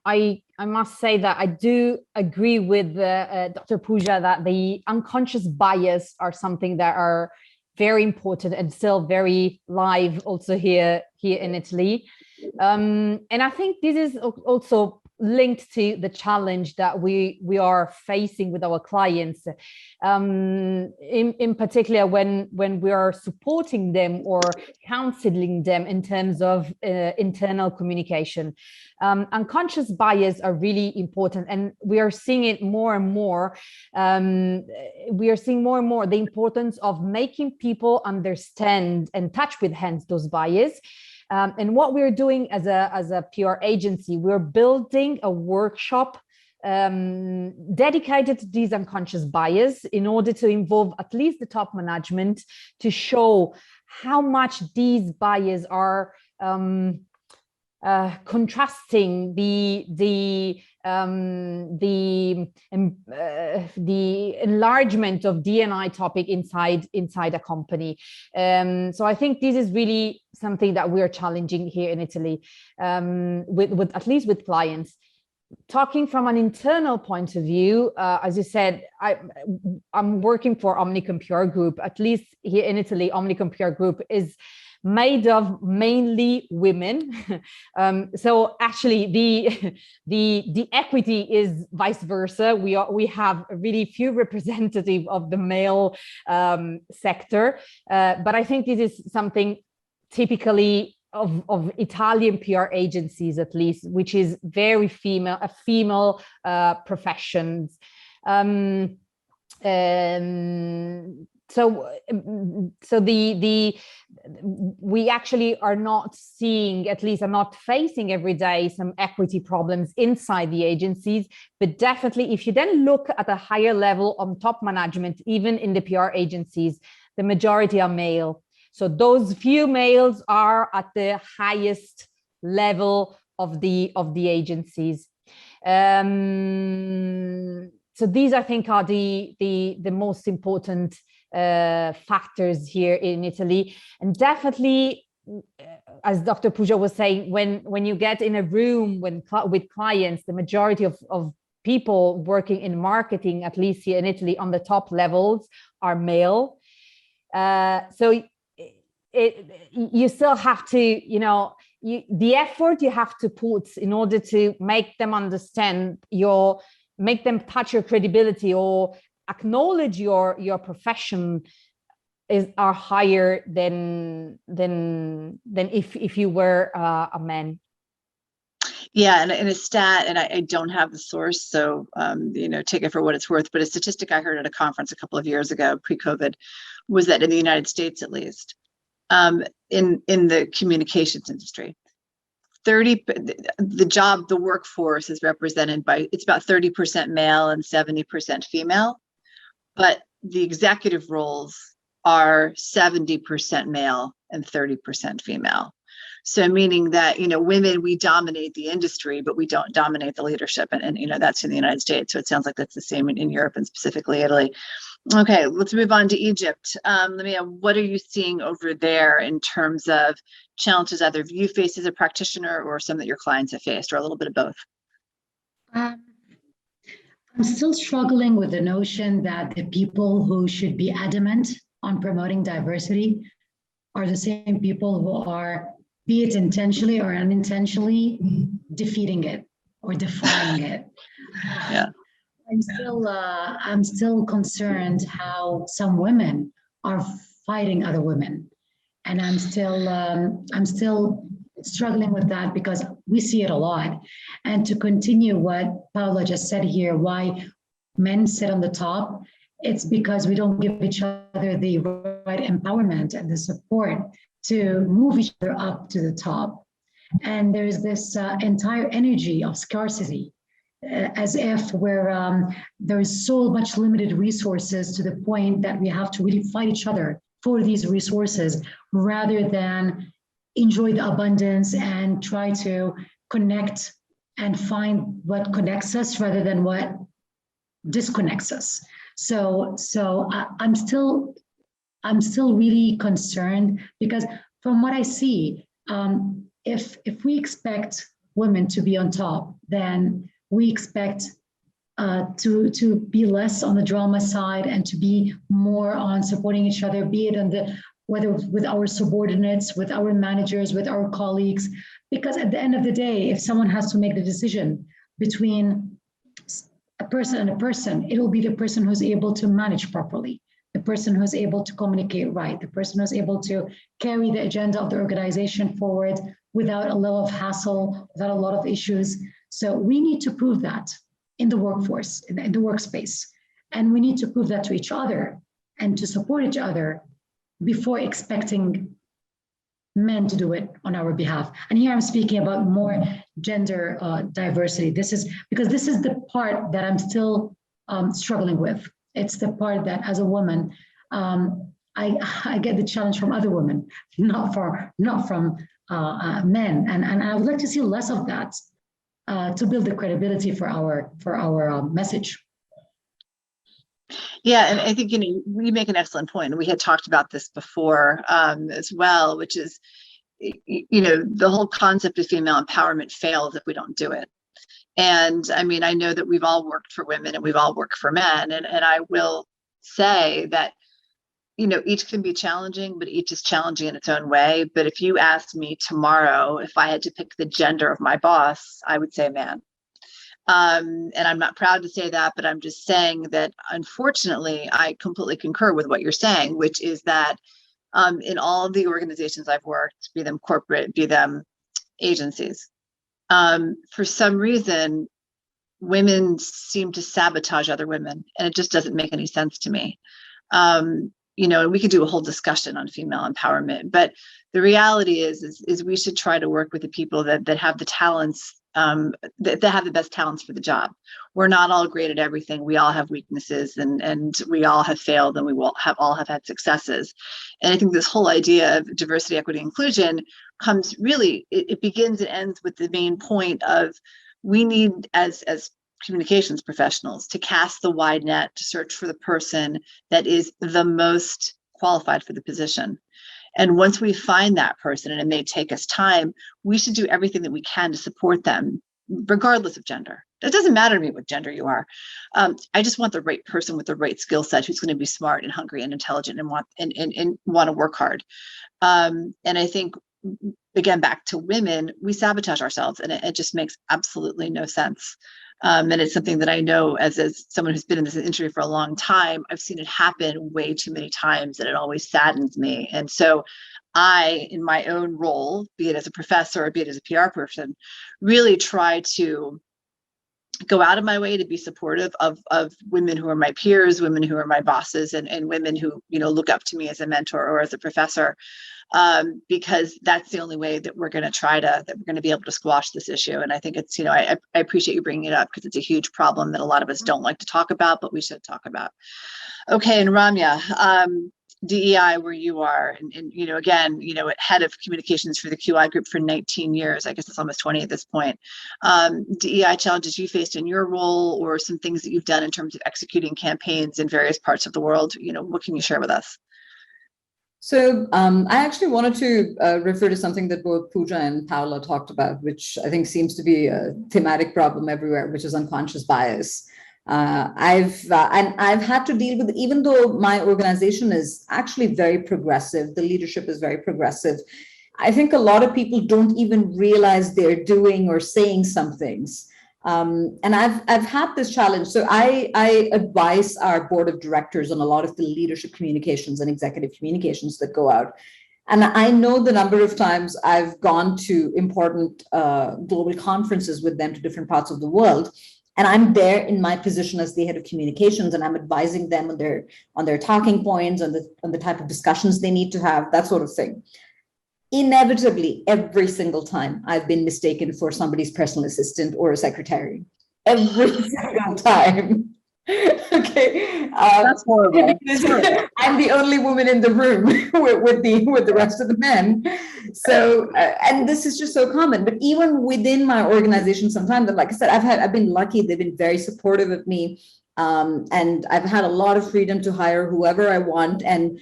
must say that I do agree with Dr. Pooja that the unconscious bias are something that are very important and still very live also here in Italy. And I think this is also linked to the challenge that we are facing with our clients, in particular when we are supporting them or counseling them in terms of internal communication. Unconscious bias are really important, and we are seeing it more and more. We are seeing more and more the importance of making people understand and touch with hands those bias. And what we're doing as a PR agency, we're building a workshop dedicated to these unconscious bias in order to involve at least the top management to show how much these bias are contrasting the enlargement of D&I topic inside a company. So I think this is really something that we are challenging here in Italy, with at least with clients. Talking from an internal point of view, as you said, I'm working for Omnicom PR Group. At least here in Italy, Omnicom PR Group is made of mainly women. So actually the equity is vice versa. We have really few representative of the male sector, but I think this is something typically of Italian PR agencies, at least, which is very female professions. So we actually are not seeing, at least are not facing every day, some equity problems inside the agencies, but definitely if you then look at a higher level on top management, even in the PR agencies, the majority are male. So those few males are at the highest level of the agencies. So these, I think, are the most important factors here in Italy. And definitely, as Dr. Pooja was saying, when you get in a room with clients, the majority of people working in marketing, at least here in Italy, on the top levels are male. So you still have to, the effort you have to put in order to make them understand make them touch your credibility or acknowledge your profession are higher than if you were a man. Yeah, and a stat, and I don't have the source, so take it for what it's worth, but a statistic I heard at a conference a couple of years ago, pre-COVID, was that in the United States, at least, in the communications industry, the workforce is represented by, it's about 30% male and 70% female, but the executive roles are 70% male and 30% female. So meaning that, women, we dominate the industry, but we don't dominate the leadership. And that's in the United States. So it sounds like that's the same in Europe and specifically Italy. Okay, let's move on to Egypt. Lamia, what are you seeing over there in terms of challenges either you face as a practitioner or some that your clients have faced, or a little bit of both? I'm still struggling with the notion that the people who should be adamant on promoting diversity are the same people who are, be it intentionally or unintentionally, defeating it or defying it. Yeah. I'm still concerned how some women are fighting other women, and I'm still struggling with that because we see it a lot. And to continue what Poala just said here, why men sit on the top, it's because we don't give each other the right empowerment and the support to move each other up to the top. And there's this entire energy of scarcity, as if there is so much limited resources to the point that we have to really fight each other for these resources rather than enjoy the abundance and try to connect and find what connects us rather than what disconnects us. So I'm still really concerned because from what I see, if we expect women to be on top, then we expect to be less on the drama side and to be more on supporting each other, be it whether with our subordinates, with our managers, with our colleagues. Because at the end of the day, if someone has to make the decision between a person and a person, it will be the person who's able to manage properly, the person who's able to communicate right, the person who's able to carry the agenda of the organization forward without a lot of hassle, without a lot of issues. So we need to prove that in the workforce, in the workspace. And we need to prove that to each other and to support each other before expecting men to do it on our behalf. And here I'm speaking about more gender diversity. This is because this is the part that I'm still struggling with. It's the part that as a woman, I get the challenge from other women, not from men. And I would like to see less of that to build the credibility for our message. Yeah, and I think, we make an excellent point, and we had talked about this before as well, which is, the whole concept of female empowerment fails if we don't do it. And I mean, I know that we've all worked for women and we've all worked for men, and I will say that, each can be challenging, but each is challenging in its own way. But if you asked me tomorrow if I had to pick the gender of my boss, I would say man. And I'm not proud to say that, but I'm just saying that, unfortunately, I completely concur with what you're saying, which is that in all of the organizations I've worked, be them corporate, be them agencies, for some reason, women seem to sabotage other women, and it just doesn't make any sense to me. And we could do a whole discussion on female empowerment, but the reality is we should try to work with the people that have the talents, that have the best talents for the job. We're not all great at everything. We all have weaknesses, and we all have failed, and we will all have had successes. And I think this whole idea of diversity, equity, inclusion comes really, it begins and ends with the main point of, we need as communications professionals to cast the wide net to search for the person that is the most qualified for the position. And once we find that person, and it may take us time, we should do everything that we can to support them, regardless of gender. It doesn't matter to me what gender you are. I just want the right person with the right skill set, who's going to be smart and hungry and intelligent and want to work hard. And I think, again, back to women, we sabotage ourselves, and it just makes absolutely no sense. And it's something that I know as someone who's been in this industry for a long time, I've seen it happen way too many times, and it always saddens me. And so I, in my own role, be it as a professor or be it as a PR person, really try to go out of my way to be supportive of women who are my peers, women who are my bosses, and women who, look up to me as a mentor or as a professor, because that's the only way that we're going to be able to squash this issue. And I think it's, I appreciate you bringing it up, because it's a huge problem that a lot of us don't like to talk about, but we should talk about. Okay, and Ramya, DEI, where you are, and again, head of communications for the QI group for 19 years. I guess it's almost 20 at this point. DEI challenges you faced in your role, or some things that you've done in terms of executing campaigns in various parts of the world. What can you share with us? So I actually wanted to refer to something that both Pooja and Poala talked about, which I think seems to be a thematic problem everywhere, which is unconscious bias. I've had to deal with, even though my organization is actually very progressive, the leadership is very progressive, I think a lot of people don't even realize they're doing or saying some things. And I've had this challenge. So I advise our board of directors on a lot of the leadership communications and executive communications that go out. And I know the number of times I've gone to important global conferences with them to different parts of the world. And I'm there in my position as the head of communications, and I'm advising them on their talking points, on the type of discussions they need to have, that sort of thing. Inevitably, every single time, I've been mistaken for somebody's personal assistant or a secretary. Every single time. Okay. That's horrible. I'm the only woman in the room with the rest of the men. So, and this is just so common. But even within my organization, sometimes, like I said, I've been lucky. They've been very supportive of me, and I've had a lot of freedom to hire whoever I want. And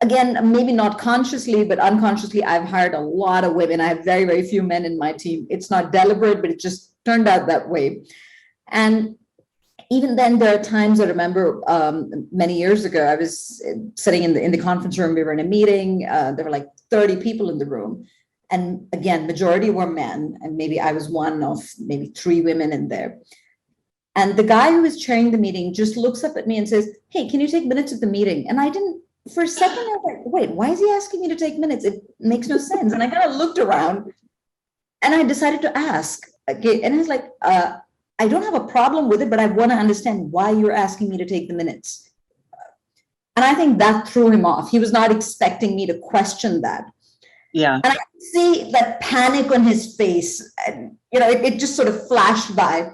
again, maybe not consciously, but unconsciously, I've hired a lot of women. I have very, very few men in my team. It's not deliberate, but it just turned out that way. And even then, there are times I remember many years ago, I was sitting in the conference room. We were in a meeting. There were like 30 people in the room. And again, majority were men, and maybe I was one of maybe 3 women in there. And the guy who was chairing the meeting just looks up at me and says, hey, can you take minutes of the meeting? And I didn't, for a second, I was like, wait, why is he asking me to take minutes? It makes no sense. And I kind of looked around and I decided to ask. Okay, and I was like, I don't have a problem with it, but I want to understand why you're asking me to take the minutes. And I think that threw him off. He was not expecting me to question that. Yeah. And I could see that panic on his face, and it just sort of flashed by.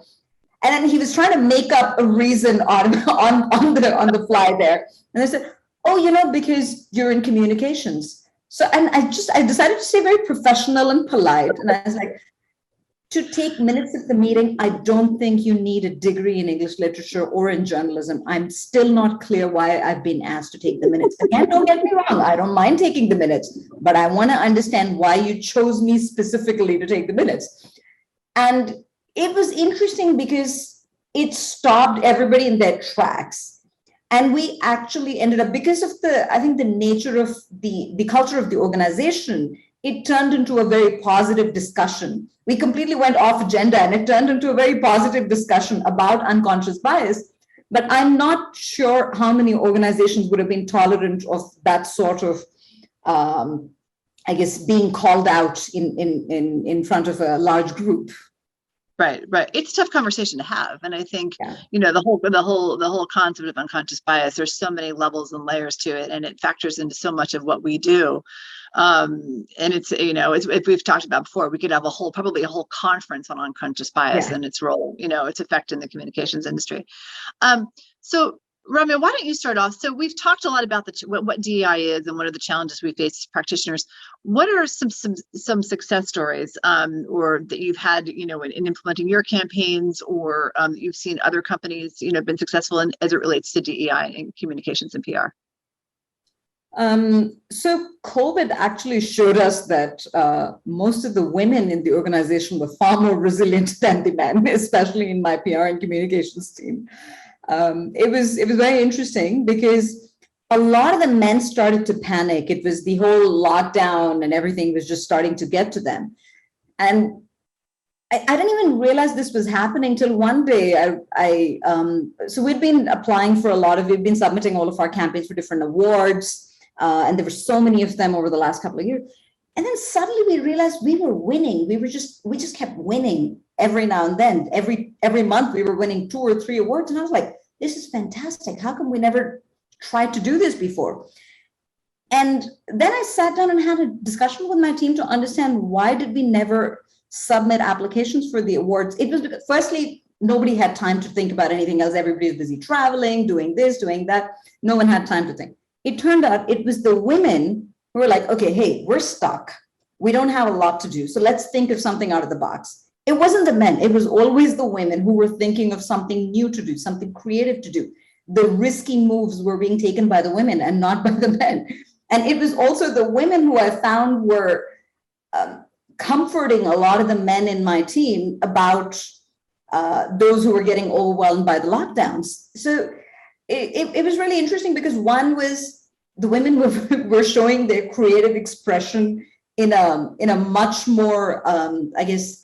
And then he was trying to make up a reason on the fly there. And I said, oh, because you're in communications. So, and I decided to stay very professional and polite. And I was like, to take minutes at the meeting, I don't think you need a degree in English literature or in journalism. I'm still not clear why I've been asked to take the minutes. Again, don't get me wrong, I don't mind taking the minutes, but I want to understand why you chose me specifically to take the minutes. And it was interesting because it stopped everybody in their tracks. And we actually ended up, because of the nature of the culture of the organization, it turned into a very positive discussion. We completely went off agenda and it turned into a very positive discussion about unconscious bias. But I'm not sure how many organizations would have been tolerant of that sort of, being called out in front of a large group. Right. It's a tough conversation to have. And I think, the whole concept of unconscious bias, there's so many levels and layers to it, and it factors into so much of what we do. And it's, if we've talked about before, we could have probably a whole conference on unconscious bias and its role, its effect in the communications industry. So Ramya, why don't you start off? So we've talked a lot about what DEI is and what are the challenges we face as practitioners. What are some success stories or that you've had, in implementing your campaigns, or you've seen other companies, been successful in as it relates to DEI in communications and PR? So COVID actually showed us that most of the women in the organization were far more resilient than the men, especially in my PR and communications team. It was very interesting because a lot of the men started to panic. It was the whole lockdown and everything was just starting to get to them. And I didn't even realize this was happening till one day. So we'd been applying for we've been submitting all of our campaigns for different awards. And there were so many of them over the last couple of years. And then suddenly we realized we were winning. We just kept winning every now and then. Every month we were winning 2 or 3 awards. And I was like, this is fantastic. How come we never tried to do this before? And then I sat down and had a discussion with my team to understand why did we never submit applications for the awards. It was because, firstly, nobody had time to think about anything else. Everybody was busy traveling, doing this, doing that. No one had time to think. It turned out it was the women who were like, okay, hey, we're stuck. We don't have a lot to do. So let's think of something out of the box. It wasn't the men. It was always the women who were thinking of something new to do, something creative to do. The risky moves were being taken by the women and not by the men. And it was also the women who I found were comforting a lot of the men in my team about those who were getting overwhelmed by the lockdowns. So it was really interesting because one was the women were showing their creative expression in a much more,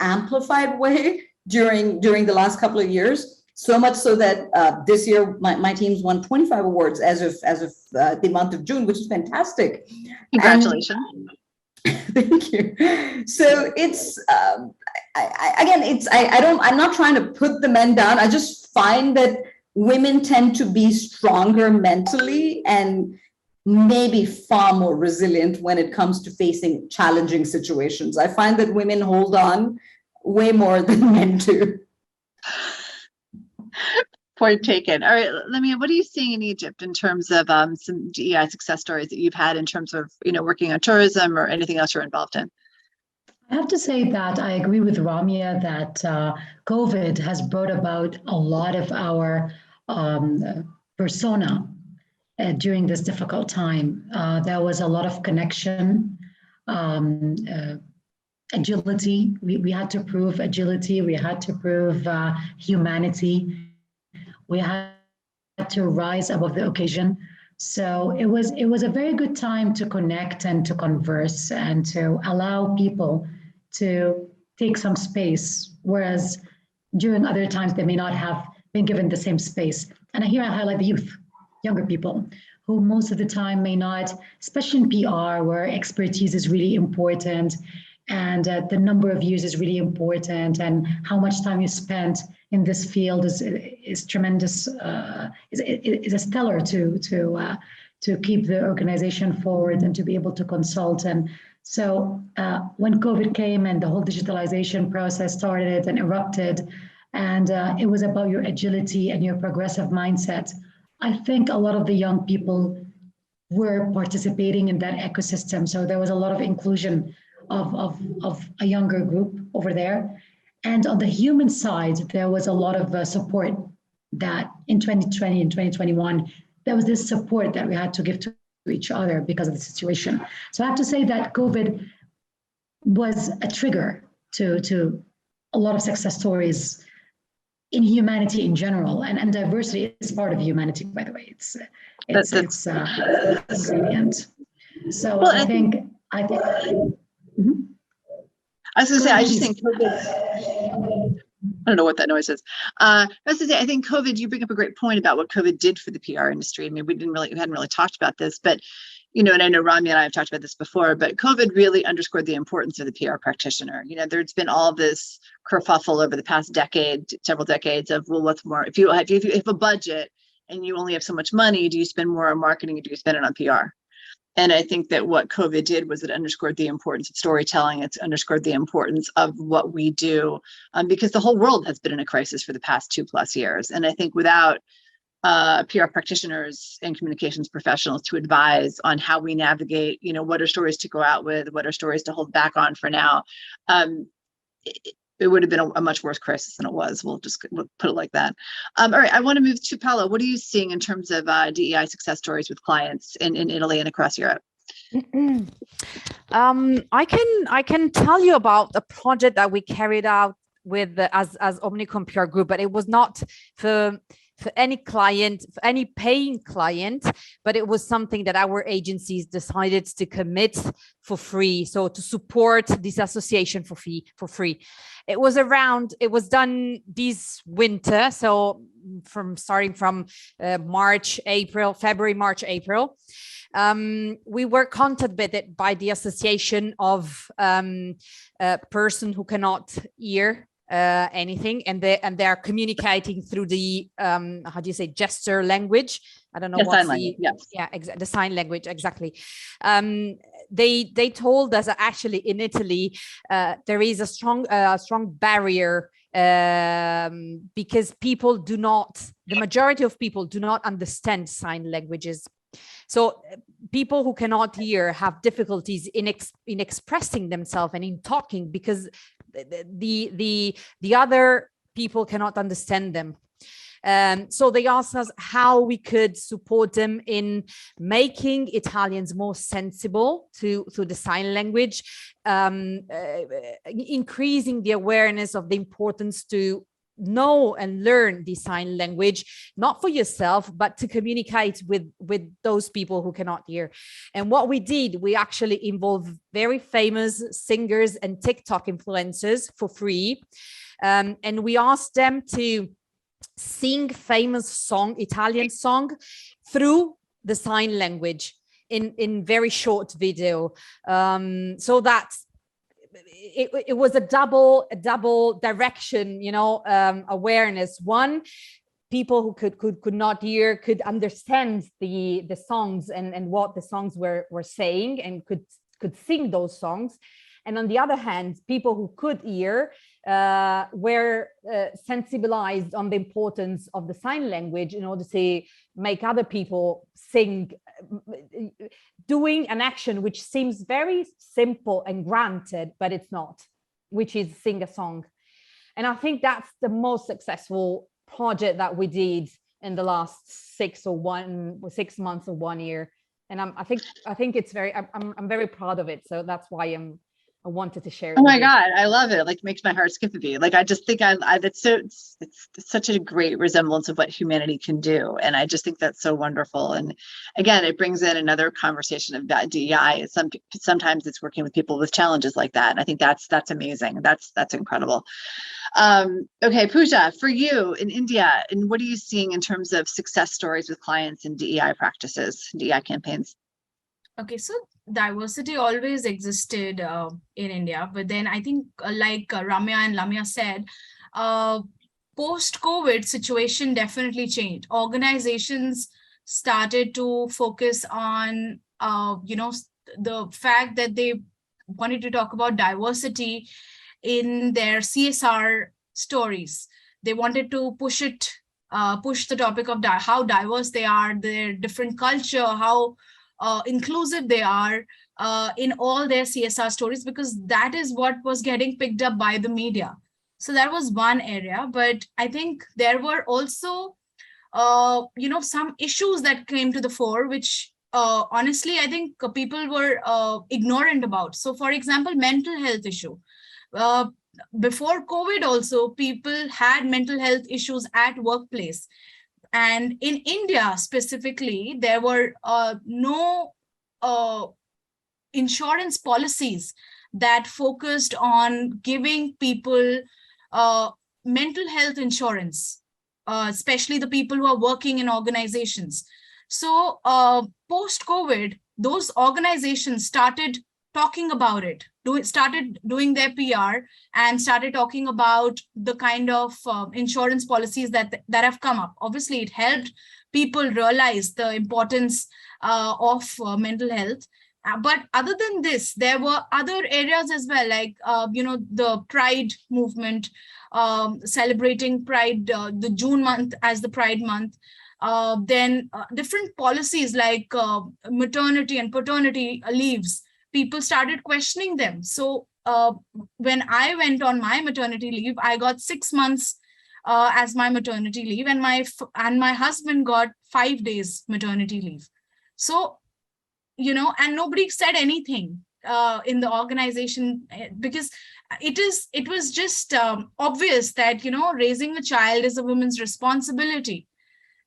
amplified way during the last couple of years. So much so that this year my team's won 25 awards as of the month of June, which is fantastic. Congratulations! Thank you. So it's I'm not trying to put the men down. I just find that women tend to be stronger mentally and maybe far more resilient when it comes to facing challenging situations. I find that women hold on way more than men do. Point taken. All right, Lamia, what are you seeing in Egypt in terms of some DEI success stories that you've had in terms of, working on tourism or anything else you're involved in? I have to say that I agree with Ramya that COVID has brought about a lot of our persona during this difficult time. There was a lot of connection, agility. We had to prove agility. We had to prove humanity. We had to rise above the occasion. So it was a very good time to connect and to converse and to allow people to take some space, whereas during other times they may not have been given the same space. And here I highlight the youth, younger people, who most of the time may not, especially in PR, where expertise is really important, and the number of years is really important, and how much time you spent in this field is tremendous, is a stellar to keep the organization forward and to be able to consult. And so when COVID came and the whole digitalization process started and erupted, and it was about your agility and your progressive mindset, I think a lot of the young people were participating in that ecosystem. So there was a lot of inclusion of a younger group over there. And on the human side, there was a lot of support that in 2020 and 2021, there was this support that we had to give to each other because of the situation. So I have to say that COVID was a trigger to a lot of success stories in humanity in general, and diversity is part of humanity, by the way. It's ingredient. So well, I think. Mm-hmm. I was going to say, I just think COVID, I don't know what that noise is. I was going to say, I think COVID, you bring up a great point about what COVID did for the PR industry. I mean, we hadn't really talked about this, but, you know, and I know Ramya and I have talked about this before, but COVID really underscored the importance of the PR practitioner. You know, there's been all this kerfuffle over the past decade, several decades of, well, what's more, if you have a budget and you only have so much money, do you spend more on marketing or do you spend it on PR? And I think that what COVID did was it underscored the importance of storytelling. It's underscored the importance of what we do, because the whole world has been in a crisis for the past 2+ years. And I think without PR practitioners and communications professionals to advise on how we navigate, you know, what are stories to go out with, what are stories to hold back on for now, it would have been a much worse crisis than it was. We'll put it like that. All right, I want to move to Poala. What are you seeing in terms of DEI success stories with clients in Italy and across Europe? I can tell you about a project that we carried out with as Omnicom PR Group, but it was not for any client, for any paying client, but it was something that our agencies decided to commit for free. So to support this association for free. It was done this winter. So starting from February, March, April. We were contacted by the association of person who cannot hear anything, and they are communicating through the how do you say, gesture language? I don't know what sign language. Yes. Yeah, the sign language, exactly. They told us that actually in Italy there is a strong barrier because the majority of people do not understand sign languages. So people who cannot hear have difficulties in expressing themselves and in talking because the other people cannot understand them. So they asked us how we could support them in making Italians more sensible to the sign language, increasing the awareness of the importance to know and learn the sign language, not for yourself, but to communicate with those people who cannot hear. And what we did, we actually involved very famous singers and TikTok influencers for free. And we asked them to sing famous Italian song through the sign language in very short video. So that it was a double direction, you know, awareness. One, people who could not hear could understand the songs and what the songs were saying and could sing those songs. And on the other hand, people who could hear were sensibilized on the importance of the sign language in order to make other people sing, doing an action which seems very simple and granted, but it's not, which is sing a song. And I think that's the most successful project that we did in the last 6 months or 1 year. And I think it's I'm very proud of it. So that's why wanted to share. Oh my God, I love it. Like, makes my heart skip a beat. Like, I just think it's such a great resemblance of what humanity can do. And I just think that's so wonderful. And again, it brings in another conversation about DEI. Sometimes it's working with people with challenges like that. And I think that's amazing. That's incredible. Okay, Pooja, for you in India, and what are you seeing in terms of success stories with clients in DEI practices, DEI campaigns? Okay, so diversity always existed in India, but then I think like Ramya and Lamia said, post-COVID situation definitely changed. Organizations started to focus on, the fact that they wanted to talk about diversity in their CSR stories. They wanted to push the topic of how diverse they are, their different culture, how inclusive they are in all their CSR stories, because that is what was getting picked up by the media. So that was one area. But I think there were also, some issues that came to the fore, which honestly, I think people were ignorant about. So for example, mental health issue. Before COVID also, people had mental health issues at workplace. And in India specifically, there were no insurance policies that focused on giving people mental health insurance, especially the people who are working in organizations. So post-COVID, those organizations started talking about it, started doing their PR and started talking about the kind of insurance policies that have come up. Obviously, it helped people realize the importance of mental health. But other than this, there were other areas as well, like, the Pride movement, celebrating Pride, the June month as the Pride month. Then different policies like maternity and paternity leaves, people started questioning them. So when I went on my maternity leave, I got 6 months as my maternity leave, and my husband got 5 days maternity leave. So, and nobody said anything in the organization, because it was just obvious that, raising a child is a woman's responsibility.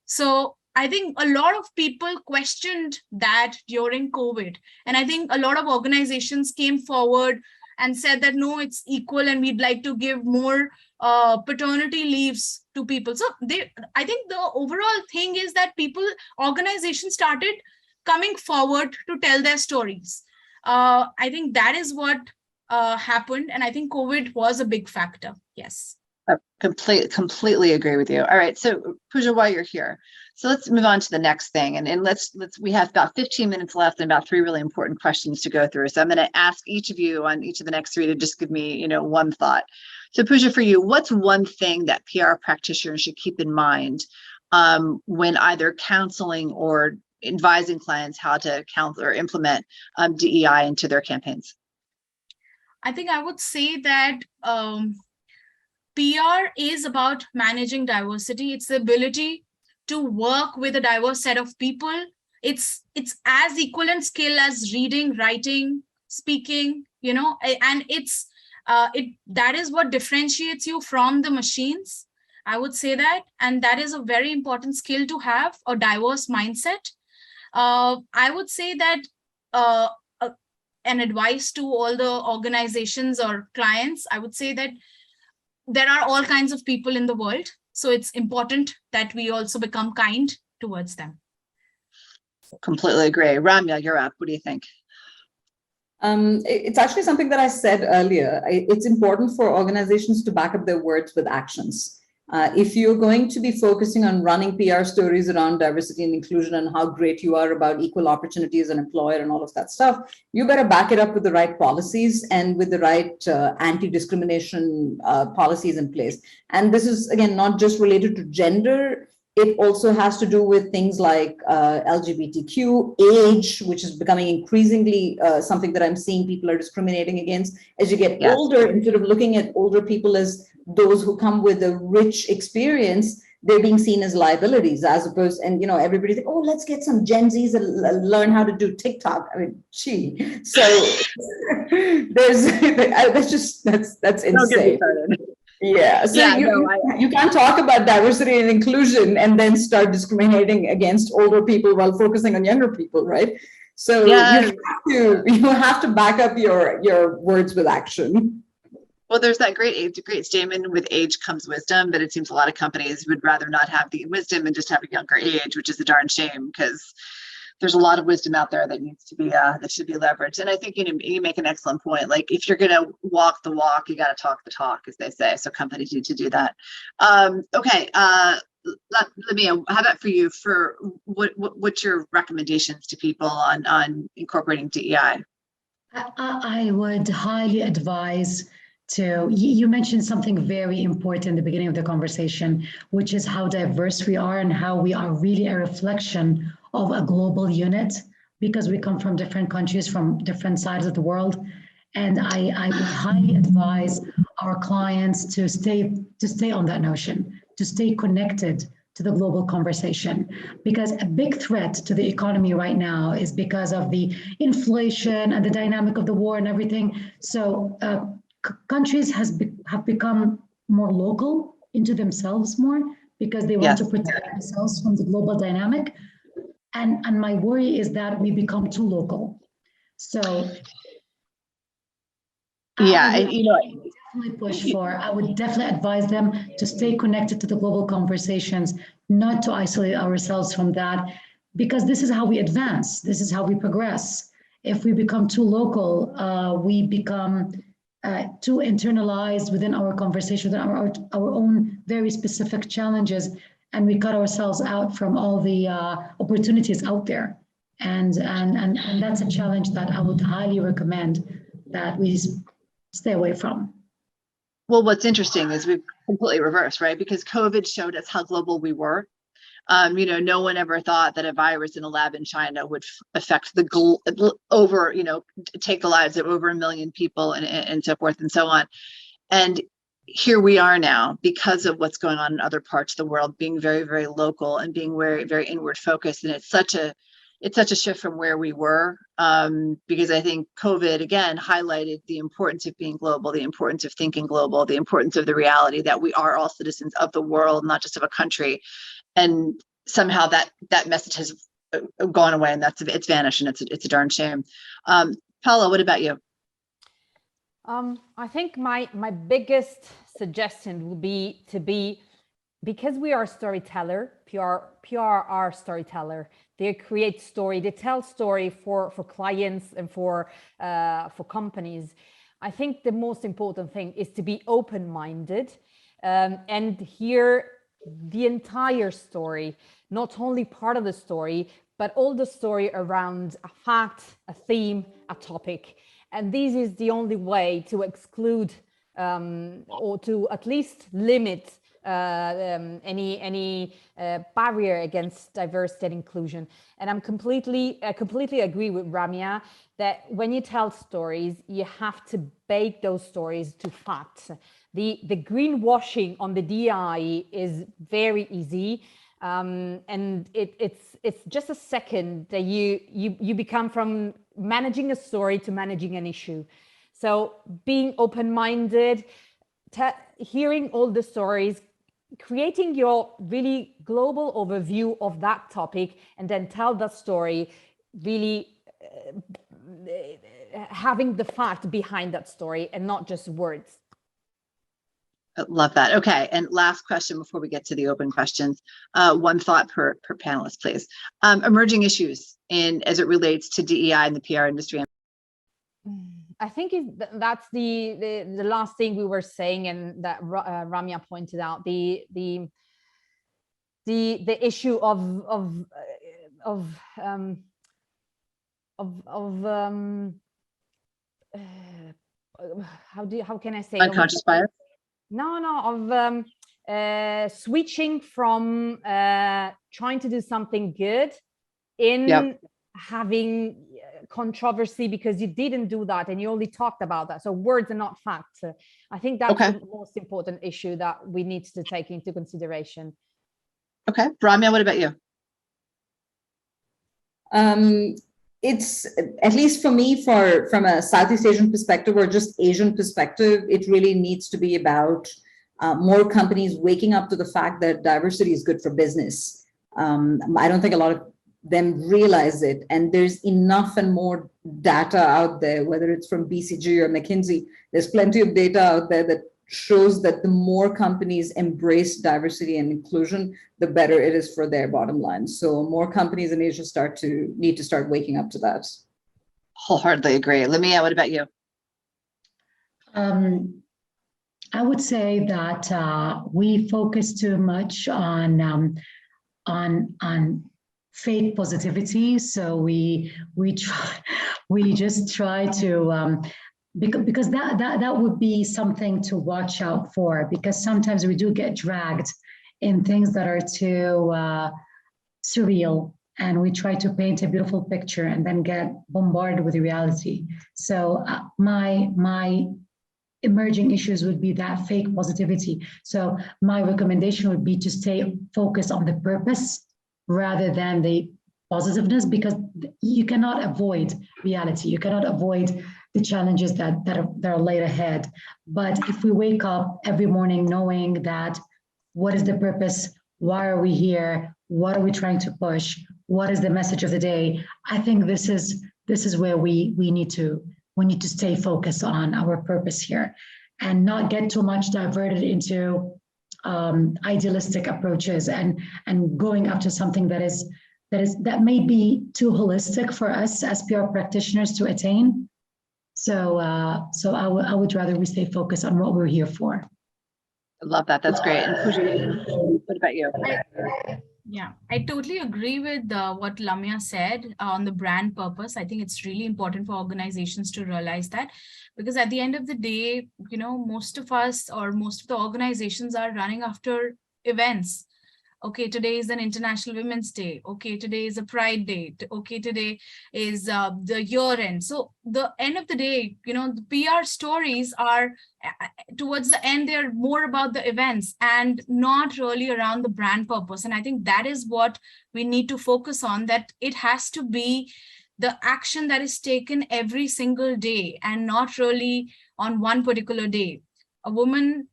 So I think a lot of people questioned that during COVID. And I think a lot of organizations came forward and said that, no, it's equal and we'd like to give more paternity leaves to people. So I think the overall thing is that organizations started coming forward to tell their stories. I think that is what happened. And I think COVID was a big factor. Yes. I completely agree with you. All right. So Pooja, while you're here, so let's move on to the next thing. And we have about 15 minutes left and about 3 really important questions to go through. So I'm going to ask each of you on each of the next 3 to just give me, one thought. So Pooja, for you, what's one thing that PR practitioners should keep in mind when either counseling or advising clients how to counsel or implement DEI into their campaigns? I think I would say that PR is about managing diversity. It's the ability to work with a diverse set of people. It's as equivalent skill as reading, writing, speaking, and that is what differentiates you from the machines. I would say that, and that is a very important skill to have, a diverse mindset. I would say that an advice to all the organizations or clients, I would say that there are all kinds of people in the world. So it's important that we also become kind towards them. Completely agree. Ramya, you're up. What do you think? It's actually something that I said earlier. It's important for organizations to back up their words with actions. If you're going to be focusing on running PR stories around diversity and inclusion and how great you are about equal opportunity as an employer and all of that stuff, you better back it up with the right policies and with the right anti-discrimination policies in place. And this is, again, not just related to gender. It also has to do with things like LGBTQ, age, which is becoming increasingly something that I'm seeing people are discriminating against. As you get older, instead of looking at older people as those who come with a rich experience, they're being seen as liabilities, as opposed, and everybody think, oh, let's get some Gen Zs and learn how to do TikTok. I mean, gee. So that's insane. Yeah, so you can't talk about diversity and inclusion and then start discriminating against older people while focusing on younger people, right? So you have to back up your words with action. Well, there's that great statement, with age comes wisdom, but it seems a lot of companies would rather not have the wisdom and just have a younger age, which is a darn shame, because there's a lot of wisdom out there that needs to be that should be leveraged. And I think you make an excellent point. Like, if you're going to walk the walk, you got to talk the talk, as they say. So companies need to do that. Okay, Lamia, how about for you? For what's your recommendations to people on incorporating DEI? I would highly advise you mentioned something very important in the beginning of the conversation, which is how diverse we are and how we are really a reflection of a global unit, because we come from different countries, from different sides of the world. And I would highly advise our clients to stay on that notion, to stay connected to the global conversation, because a big threat to the economy right now is because of the inflation and the dynamic of the war and everything. So countries have become more local into themselves more, because they want to protect themselves from the global dynamic. And my worry is that we become too local. So I would definitely advise them to stay connected to the global conversations, not to isolate ourselves from that, because this is how we advance. This is how we progress. If we become too local, we become too internalized within our conversation, within our own very specific challenges, and we cut ourselves out from all the opportunities out there. And that's a challenge that I would highly recommend that we stay away from. Well, what's interesting is we've completely reversed, right? Because COVID showed us how global we were. No one ever thought that a virus in a lab in China would affect take the lives of over 1 million people and so forth and so on. And here we are now, because of what's going on in other parts of the world, being very, very local and being very, very inward focused. And it's such a shift from where we were, because I think COVID, again, highlighted the importance of being global, the importance of thinking global, the importance of the reality that we are all citizens of the world, not just of a country. And somehow that message has gone away, and it's vanished, and it's a darn shame. Poala, what about you? I think my biggest suggestion would be because we are storyteller, PR are storyteller. They create story, they tell story for clients and for companies. I think the most important thing is to be open-minded and hear the entire story, not only part of the story, but all the story around a fact, a theme, a topic. And this is the only way to exclude or to at least limit any barrier against diversity and inclusion. And I completely agree with Ramya that when you tell stories, you have to bake those stories to facts. The greenwashing on the DI is very easy, and it's just a second that you become from managing a story to managing an issue. So being open-minded, hearing all the stories, creating your really global overview of that topic, and then tell that story, really having the fact behind that story and not just words. Love that. Okay, and last question before we get to the open questions. One thought per panelist, please. Emerging issues as it relates to DEI in the PR industry. I think that's the last thing we were saying, and that Ramya pointed out, the issue of how can I say, unconscious bias? No, of switching from trying to do something good in having controversy because you didn't do that and you only talked about that. So words are not facts. I think that's the most important issue that we need to take into consideration. Okay, Ramya, what about you? it's, at least for me, from a Southeast Asian perspective or just Asian perspective, it really needs to be about more companies waking up to the fact that diversity is good for business. I don't think a lot of them realize it, and there's enough and more data out there, whether it's from BCG or McKinsey. There's plenty of data out there that shows that the more companies embrace diversity and inclusion, the better it is for their bottom line. So more companies in Asia need to start waking up to that. Wholeheartedly agree. Lamia, what about you? I would say that we focus too much on fake positivity. So we just try to because that would be something to watch out for, because sometimes we do get dragged in things that are too surreal, and we try to paint a beautiful picture and then get bombarded with reality. So my emerging issues would be that fake positivity. So my recommendation would be to stay focused on the purpose rather than the positiveness, because you cannot avoid reality. You cannot avoid the challenges that are laid ahead. But if we wake up every morning knowing that what is the purpose, why are we here, what are we trying to push, what is the message of the day, I think this is where we need to stay focused on our purpose here, and not get too much diverted into idealistic approaches and going after something that may be too holistic for us as PR practitioners to attain. So I would rather we stay focused on what we're here for. I love that. That's great. And Pooja, what about you? Yeah, I totally agree with what Lamia said on the brand purpose. I think it's really important for organizations to realize that, because at the end of the day, most of us or most of the organizations are running after events. Okay, today is an International Women's Day. Okay, today is a Pride Day. Okay, today is the year end. So the end of the day, the PR stories are towards the end, they're more about the events and not really around the brand purpose. And I think that is what we need to focus on, that it has to be the action that is taken every single day and not really on one particular day. A woman's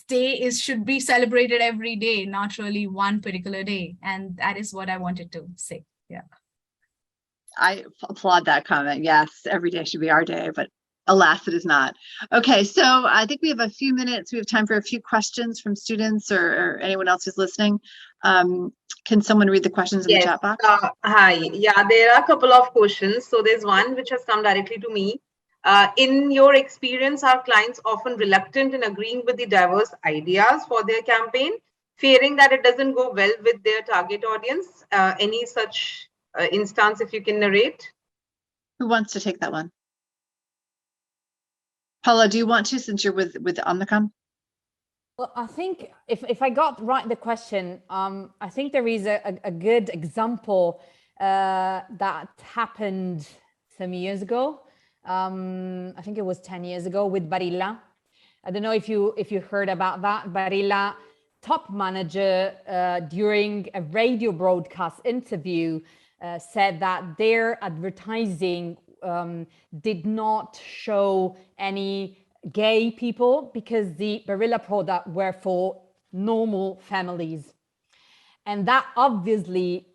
day should be celebrated every day, not really one particular day. And that is what I wanted to say. Yeah. I applaud that comment. Yes, every day should be our day, but alas, it is not. Okay, so I think we have a few minutes. We have time for a few questions from students or anyone else who's listening. Can someone read the questions in the chat box? Hi. Yeah, there are a couple of questions. So there's one which has come directly to me. In your experience, are clients often reluctant in agreeing with the diverse ideas for their campaign, fearing that it doesn't go well with their target audience? Any such instance, if you can narrate? Who wants to take that one? Poala, do you want to, since you're with Omnicom? Well, I think if I got right the question, I think there is a good example that happened some years ago. I think it was 10 years ago with Barilla. I don't know if you heard about that. Barilla top manager during a radio broadcast interview said that their advertising did not show any gay people because the Barilla product were for normal families. And that obviously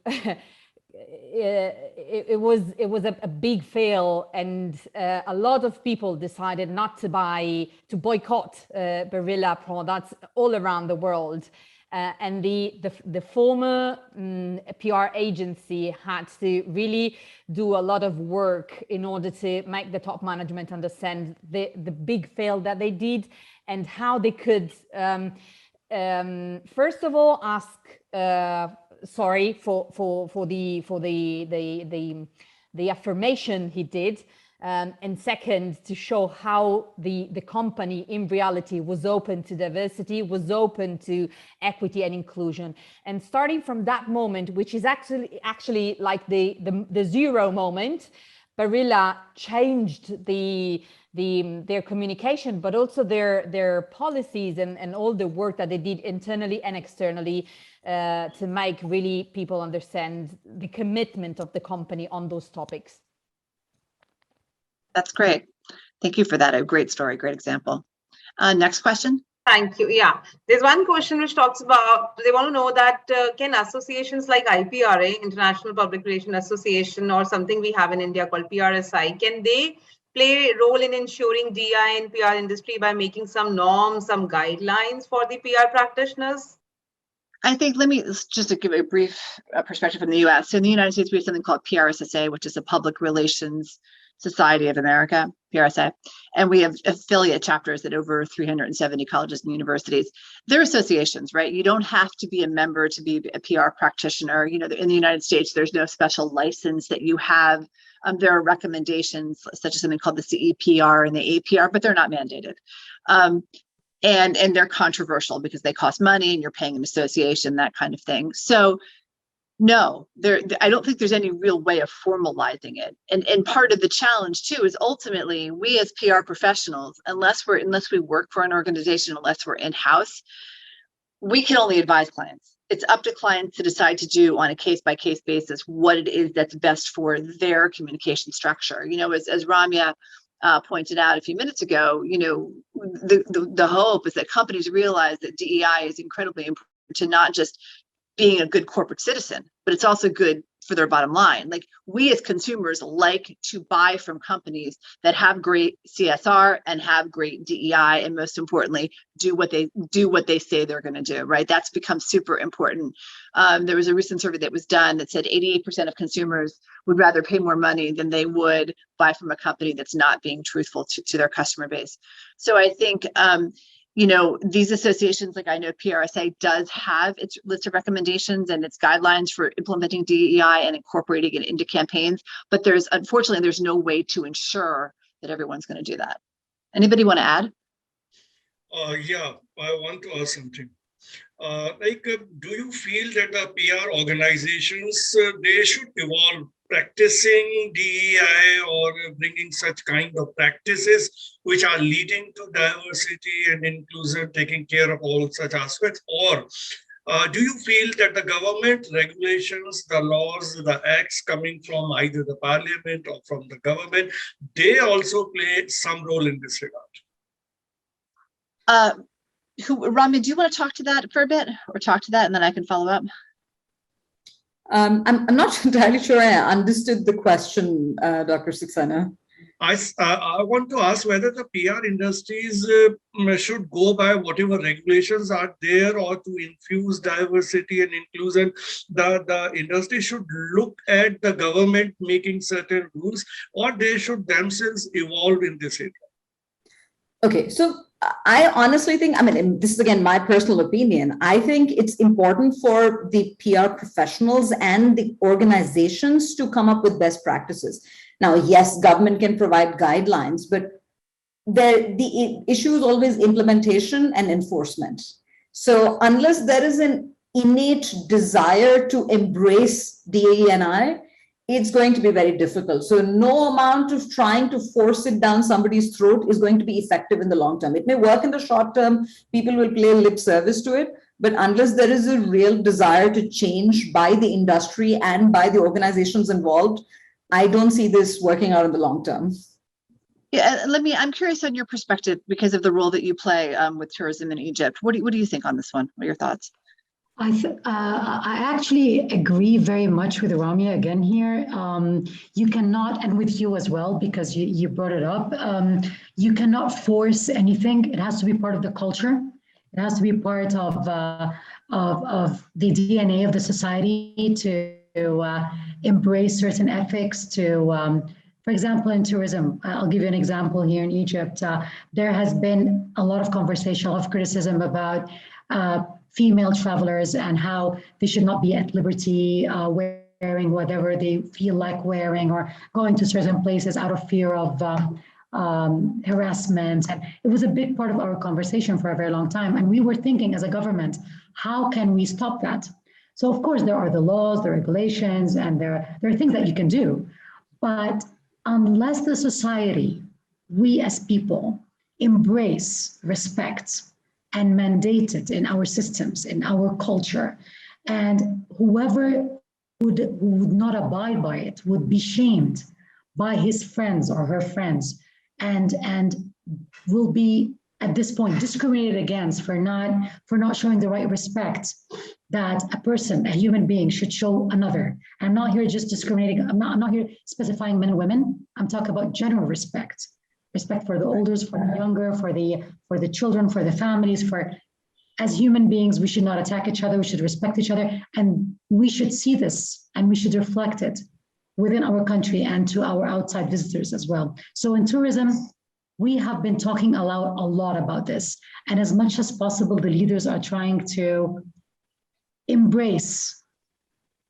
it was a big fail, and a lot of people decided not to boycott Barilla products all around the world. And the former PR agency had to really do a lot of work in order to make the top management understand the big fail that they did and how they could first of all ask sorry for the affirmation he did, and second, to show how the company in reality was open to diversity, was open to equity and inclusion. And starting from that moment, which is actually like the zero moment, Barilla changed their communication, but also their policies and all the work that they did internally and externally to make really people understand the commitment of the company on those topics. That's great. Thank you for that. A great story, great example. Next question. Thank you. Yeah, there's one question which talks about, they want to know that can associations like IPRA, International Public Relations Association, or something we have in India called PRSI, can they play a role in ensuring DI and PR industry by making some norms, some guidelines for the PR practitioners? I think, let me just give a brief perspective from the US. So in the United States, we have something called PRSSA, which is a Public Relations Society of America, PRSA, and we have affiliate chapters at over 370 colleges and universities. They're associations, right? You don't have to be a member to be a PR practitioner. You know, in the United States, there's no special license that you have. There are recommendations such as something called the CEPR and the APR, but they're not mandated. And they're controversial because they cost money and you're paying an association, that kind of thing. So no, I don't think there's any real way of formalizing it. And part of the challenge too is ultimately we as PR professionals, unless we work for an organization, unless we're in-house, we can only advise clients. It's up to clients to decide to do on a case-by-case basis what it is that's best for their communication structure. You know, as Ramya pointed out a few minutes ago, you know, the hope is that companies realize that DEI is incredibly important to not just being a good corporate citizen, but it's also good for their bottom line. Like, we as consumers like to buy from companies that have great CSR and have great DEI, and most importantly, do what they say they're going to do, right? That's become super important. There was a recent survey that was done that said 88% of consumers would rather pay more money than they would buy from a company that's not being truthful to their customer base. So I think, you know, these associations, like I know PRSA does have its list of recommendations and its guidelines for implementing DEI and incorporating it into campaigns, but unfortunately, there's no way to ensure that everyone's going to do that. Anybody want to add? Yeah, I want to ask something. Do you feel that the PR organizations, they should evolve practicing DEI or bringing such kind of practices which are leading to diversity and inclusion, taking care of all such aspects? Or do you feel that the government regulations, the laws, the acts coming from either the parliament or from the government, they also play some role in this regard? Ramya, do you want to talk to that for a bit, or talk to that and then I can follow up? I'm not entirely sure I understood the question, Dr. Saxena. I want to ask whether the PR industries should go by whatever regulations are there, or to infuse diversity and inclusion, the industry should look at the government making certain rules, or they should themselves evolve in this area. Okay, so I honestly think, I mean, this is again my personal opinion, I think it's important for the PR professionals and the organizations to come up with best practices. Now, yes, government can provide guidelines, but the issue is always implementation and enforcement. So unless there is an innate desire to embrace DE&I, it's going to be very difficult. So no amount of trying to force it down somebody's throat is going to be effective in the long term. It may work in the short term, people will play lip service to it, but unless there is a real desire to change by the industry and by the organizations involved, I don't see this working out in the long term. Yeah, I'm curious on your perspective because of the role that you play with tourism in Egypt. What do you think on this one? What are your thoughts? I actually agree very much with Ramya again here. You cannot, and with you as well, because you brought it up, you cannot force anything. It has to be part of the culture. It has to be part of the DNA of the society to embrace certain ethics, to, for example, in tourism, I'll give you an example here in Egypt. There has been a lot of conversation, a lot of criticism about female travelers and how they should not be at liberty wearing whatever they feel like wearing or going to certain places out of fear of harassment. And it was a big part of our conversation for a very long time. And we were thinking as a government, how can we stop that? So of course, there are the laws, the regulations, and there are things that you can do. But unless the society, we as people, embrace, respect, and mandate it in our systems, in our culture, and whoever would not abide by it would be shamed by his friends or her friends, and will be at this point discriminated against for not showing the right respect that a person, a human being, should show another. I'm not here just discriminating. I'm not here specifying men and women. I'm talking about general respect for the elders, for the younger, for the children, for the families. For as human beings, we should not attack each other. We should respect each other, and we should see this and we should reflect it within our country and to our outside visitors as well. So in tourism, we have been talking a lot about this, and as much as possible, the leaders are trying to embrace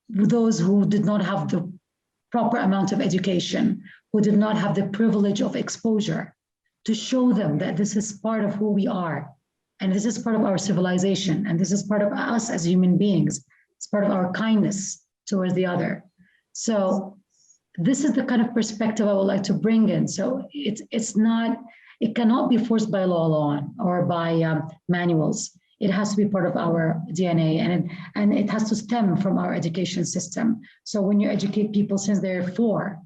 those who did not have the proper amount of education, who did not have the privilege of exposure, to show them that this is part of who we are, and this is part of our civilization, and this is part of us as human beings. It's part of our kindness towards the other. So this is the kind of perspective I would like to bring in. So it cannot be forced by law or by manuals. It has to be part of our DNA, and it has to stem from our education system. So when you educate people since they're 4,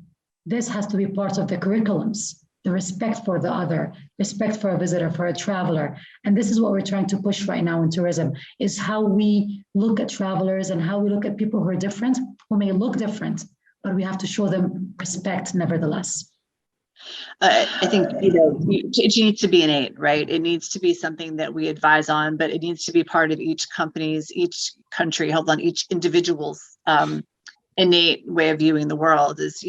this has to be part of the curriculums, the respect for the other, respect for a visitor, for a traveler. And this is what we're trying to push right now in tourism, is how we look at travelers and how we look at people who are different, who may look different, but we have to show them respect nevertheless. I think, it needs to be innate, right? It needs to be something that we advise on, but it needs to be part of each country, hold on, each individual's innate way of viewing the world is,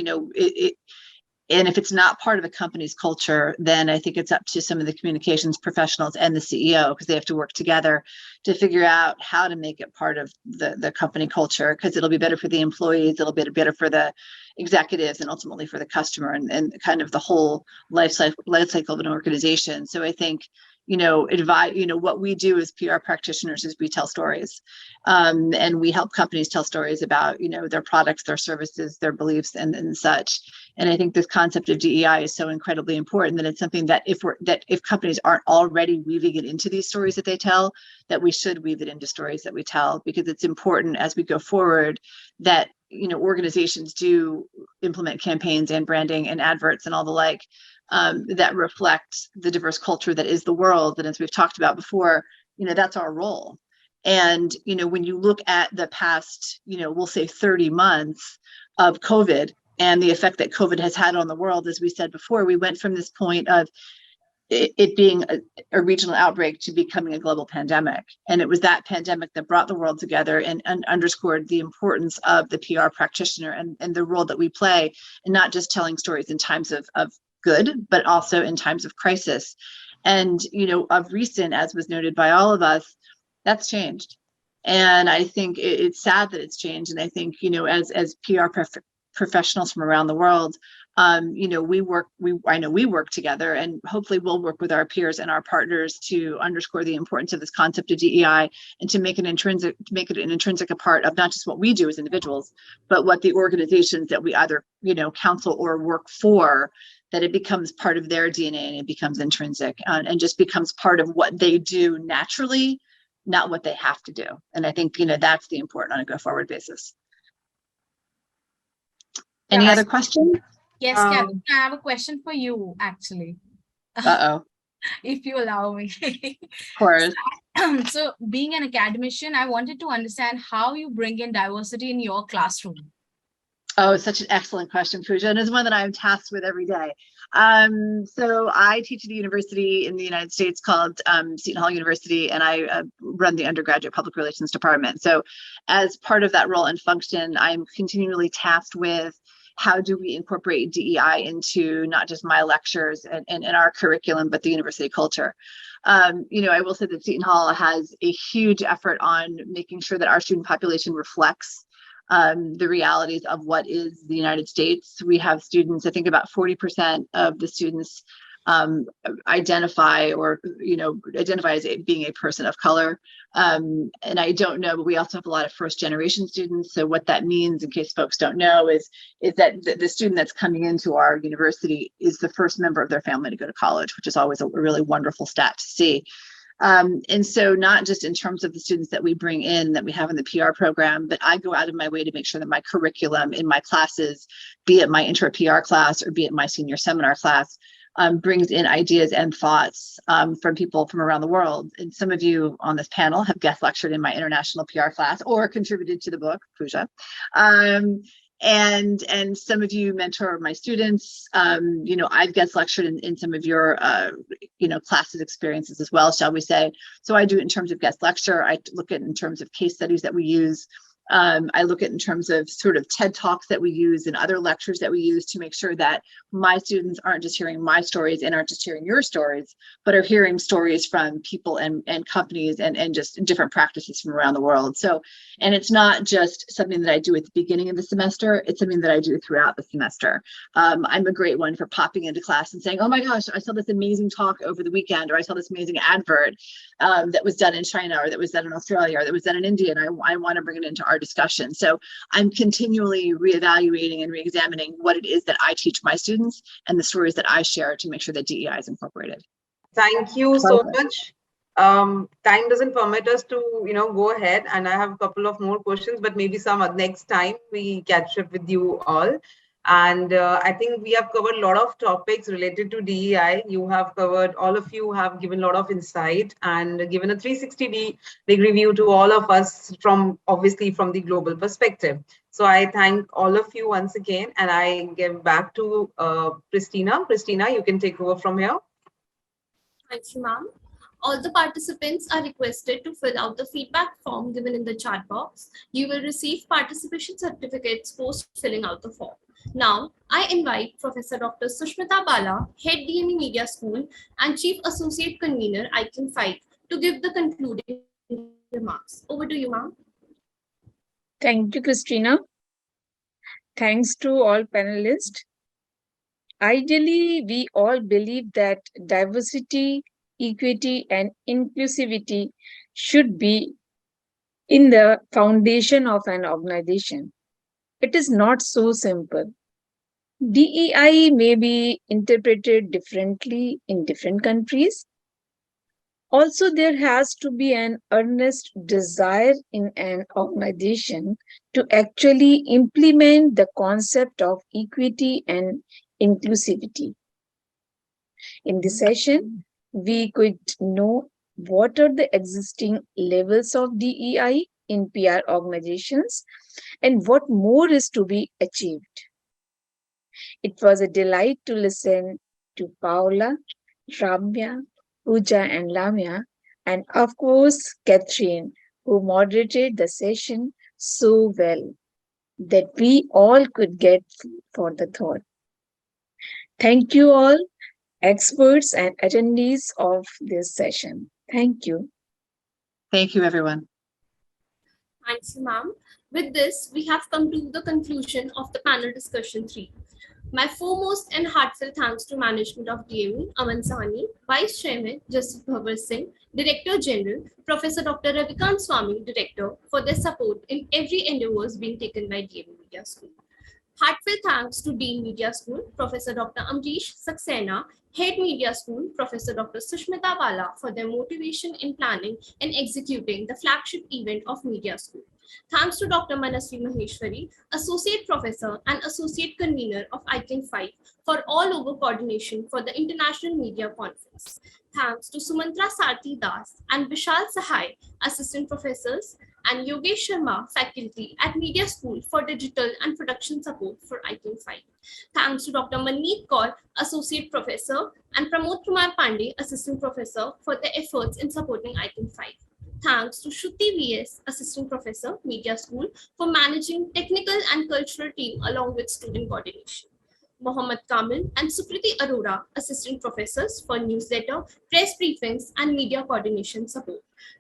and if it's not part of a company's culture, then I think it's up to some of the communications professionals and the CEO, because they have to work together to figure out how to make it part of the company culture, because it'll be better for the employees, it'll be better for the executives, and ultimately for the customer, and kind of the whole life cycle of an organization. So I think, what we do as PR practitioners is we tell stories, and we help companies tell stories about, their products, their services, their beliefs, and such. And I think this concept of DEI is so incredibly important that it's something that if companies aren't already weaving it into these stories that they tell, that we should weave it into stories that we tell, because it's important as we go forward that, organizations do implement campaigns and branding and adverts and all the like, that reflect the diverse culture that is the world. And as we've talked about before, that's our role. And, when you look at the past, we'll say 30 months of COVID and the effect that COVID has had on the world, as we said before, we went from this point of it being a regional outbreak to becoming a global pandemic. And it was that pandemic that brought the world together and underscored the importance of the PR practitioner and the role that we play, and not just telling stories in times of good, but also in times of crisis. And, of recent, as was noted by all of us, that's changed. And I think it's sad that it's changed. And I think, as PR professionals from around the world, I know we work together, and hopefully we'll work with our peers and our partners to underscore the importance of this concept of DEI, and to make it an intrinsic a part of not just what we do as individuals, but what the organizations that we either, counsel or work for, that it becomes part of their DNA and it becomes intrinsic, and just becomes part of what they do naturally, not what they have to do. And I think, that's the important on a go forward basis. Any other questions? Yes, Kathryn, I have a question for you, actually. Uh-oh. If you allow me. Of course. So being an academician, I wanted to understand how you bring in diversity in your classroom. Oh, such an excellent question, Pooja, and it's one that I'm tasked with every day. So I teach at a university in the United States called Seton Hall University, and I run the undergraduate public relations department. So as part of that role and function, I'm continually tasked with how do we incorporate DEI into not just my lectures and our curriculum, but the university culture. I will say that Seton Hall has a huge effort on making sure that our student population reflects the realities of what is the United States. We have students, I think about 40% of the students identify as being a person of color. And I don't know, but we also have a lot of first generation students. So what that means, in case folks don't know, is that the student that's coming into our university is the first member of their family to go to college, which is always a really wonderful stat to see. And so not just in terms of the students that we bring in that we have in the PR program, but I go out of my way to make sure that my curriculum in my classes, be it my intro PR class or be it my senior seminar class, brings in ideas and thoughts from people from around the world. And some of you on this panel have guest lectured in my international PR class or contributed to the book, Pooja. And some of you mentor my students. I've guest lectured in some of your, classes experiences as well, shall we say. So I do it in terms of guest lecture. I look at it in terms of case studies that we use. I look at in terms of sort of TED Talks that we use and other lectures that we use to make sure that my students aren't just hearing my stories and aren't just hearing your stories, but are hearing stories from people and companies and just different practices from around the world. So, and it's not just something that I do at the beginning of the semester, it's something that I do throughout the semester. I'm a great one for popping into class and saying, oh my gosh, I saw this amazing talk over the weekend, or I saw this amazing advert that was done in China, or that was done in Australia, or that was done in India, and I want to bring it into our discussion. So I'm continually reevaluating and reexamining what it is that I teach my students and the stories that I share to make sure that DEI is incorporated. Thank you so much. Time doesn't permit us to, go ahead, and I have a couple of more questions, but maybe some next time we catch up with you all. And I think we have covered a lot of topics related to DEI. All of you have given a lot of insight and given a 360-degree view to all of us obviously from the global perspective. So I thank all of you once again, and I give back to Christina. Christina, you can take over from here. Thank you, ma'am. All the participants are requested to fill out the feedback form given in the chat box. You will receive participation certificates post filling out the form. Now, I invite Professor Dr. Sushmita Bala, Head DME Media School and Chief Associate Convener, ICAN5, to give the concluding remarks. Over to you, ma'am. Thank you, Christina. Thanks to all panelists. Ideally, we all believe that diversity, equity, and inclusivity should be in the foundation of an organization. It is not so simple. DEI may be interpreted differently in different countries. Also, there has to be an earnest desire in an organization to actually implement the concept of equity and inclusivity. In this session, we could know what are the existing levels of DEI in PR organizations and what more is to be achieved. It was a delight to listen to Poala, Ramya, Pooja, and Lamia, and of course, Kathryn, who moderated the session so well that we all could get for the thought. Thank you all, experts and attendees of this session. Thank you. Thank you, everyone. Thanks, ma'am. With this, we have come to the conclusion of the panel discussion 3. My foremost and heartfelt thanks to management of DME, Aman Sahni, Vice Chairman, Justice Bhavar Singh, Director General, Professor Dr. Ravikant Swami, Director, for their support in every endeavors being taken by DME Media School. Heartfelt thanks to Dean Media School, Professor Dr. Amrish Saxena, Head Media School, Professor Dr. Sushmita Bala, for their motivation in planning and executing the flagship event of Media School. Thanks to Dr. Manasvi Maheshwari, Associate Professor and Associate Convener of ICAN5, for all-over coordination for the International Media Conference. Thanks to Sumantra Sarthi Das and Vishal Sahai, Assistant Professors, and Yogesh Sharma, Faculty at Media School, for digital and production support for ICAN5. Thanks to Dr. Manmeet Kaur, Associate Professor, and Pramod Kumar Pandey, Assistant Professor, for their efforts in supporting ICAN5. Thanks to Shruti VS, Assistant Professor, Media School, for managing technical and cultural team along with student coordination. Mohammad Kamel and Sukriti Arora, Assistant Professors, for newsletter, press briefings, and media coordination support.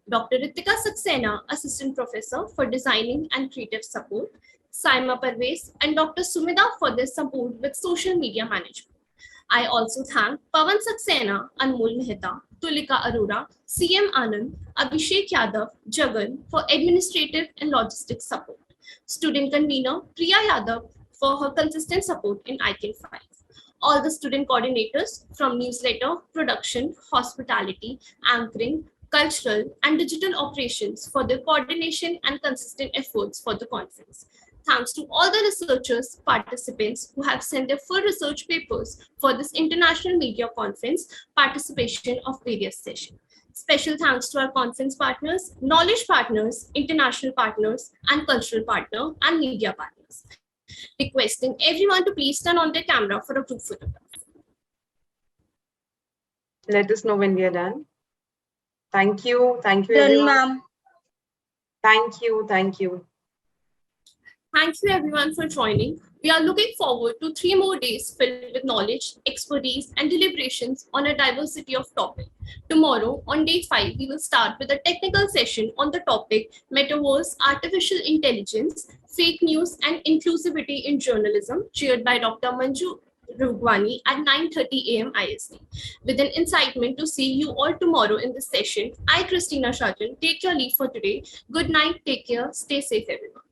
Dr. Ritika Saxena, Assistant Professor, for designing and creative support. Saima Parvez and Dr. Sumida for their support with social media management. I also thank Pawan Saxena, Anmol Mehta, Tulika Arora, CM Anand, Abhishek Yadav, Jagan for administrative and logistics support. Student convener Priya Yadav for her consistent support in ICAN5. All the student coordinators from newsletter, production, hospitality, anchoring, cultural, and digital operations for their coordination and consistent efforts for the conference. Thanks to all the researchers, participants who have sent their full research papers for this international media conference participation of various sessions. Special thanks to our conference partners, knowledge partners, international partners, and cultural partner and media partners. Requesting everyone to please turn on their camera for a group photograph. Let us know when we are done. Thank you everyone. Thank you. Thank you everyone for joining. We are looking forward to 3 more days filled with knowledge, expertise, and deliberations on a diversity of topics. Tomorrow, on day 5, we will start with a technical session on the topic Metaverse, Artificial Intelligence, Fake News, and Inclusivity in Journalism, chaired by Dr. Manju Rugwani at 9:30 a.m. IST. With an incitement to see you all tomorrow in this session, I, Christina Shajan, take your leave for today. Good night, take care, stay safe everyone.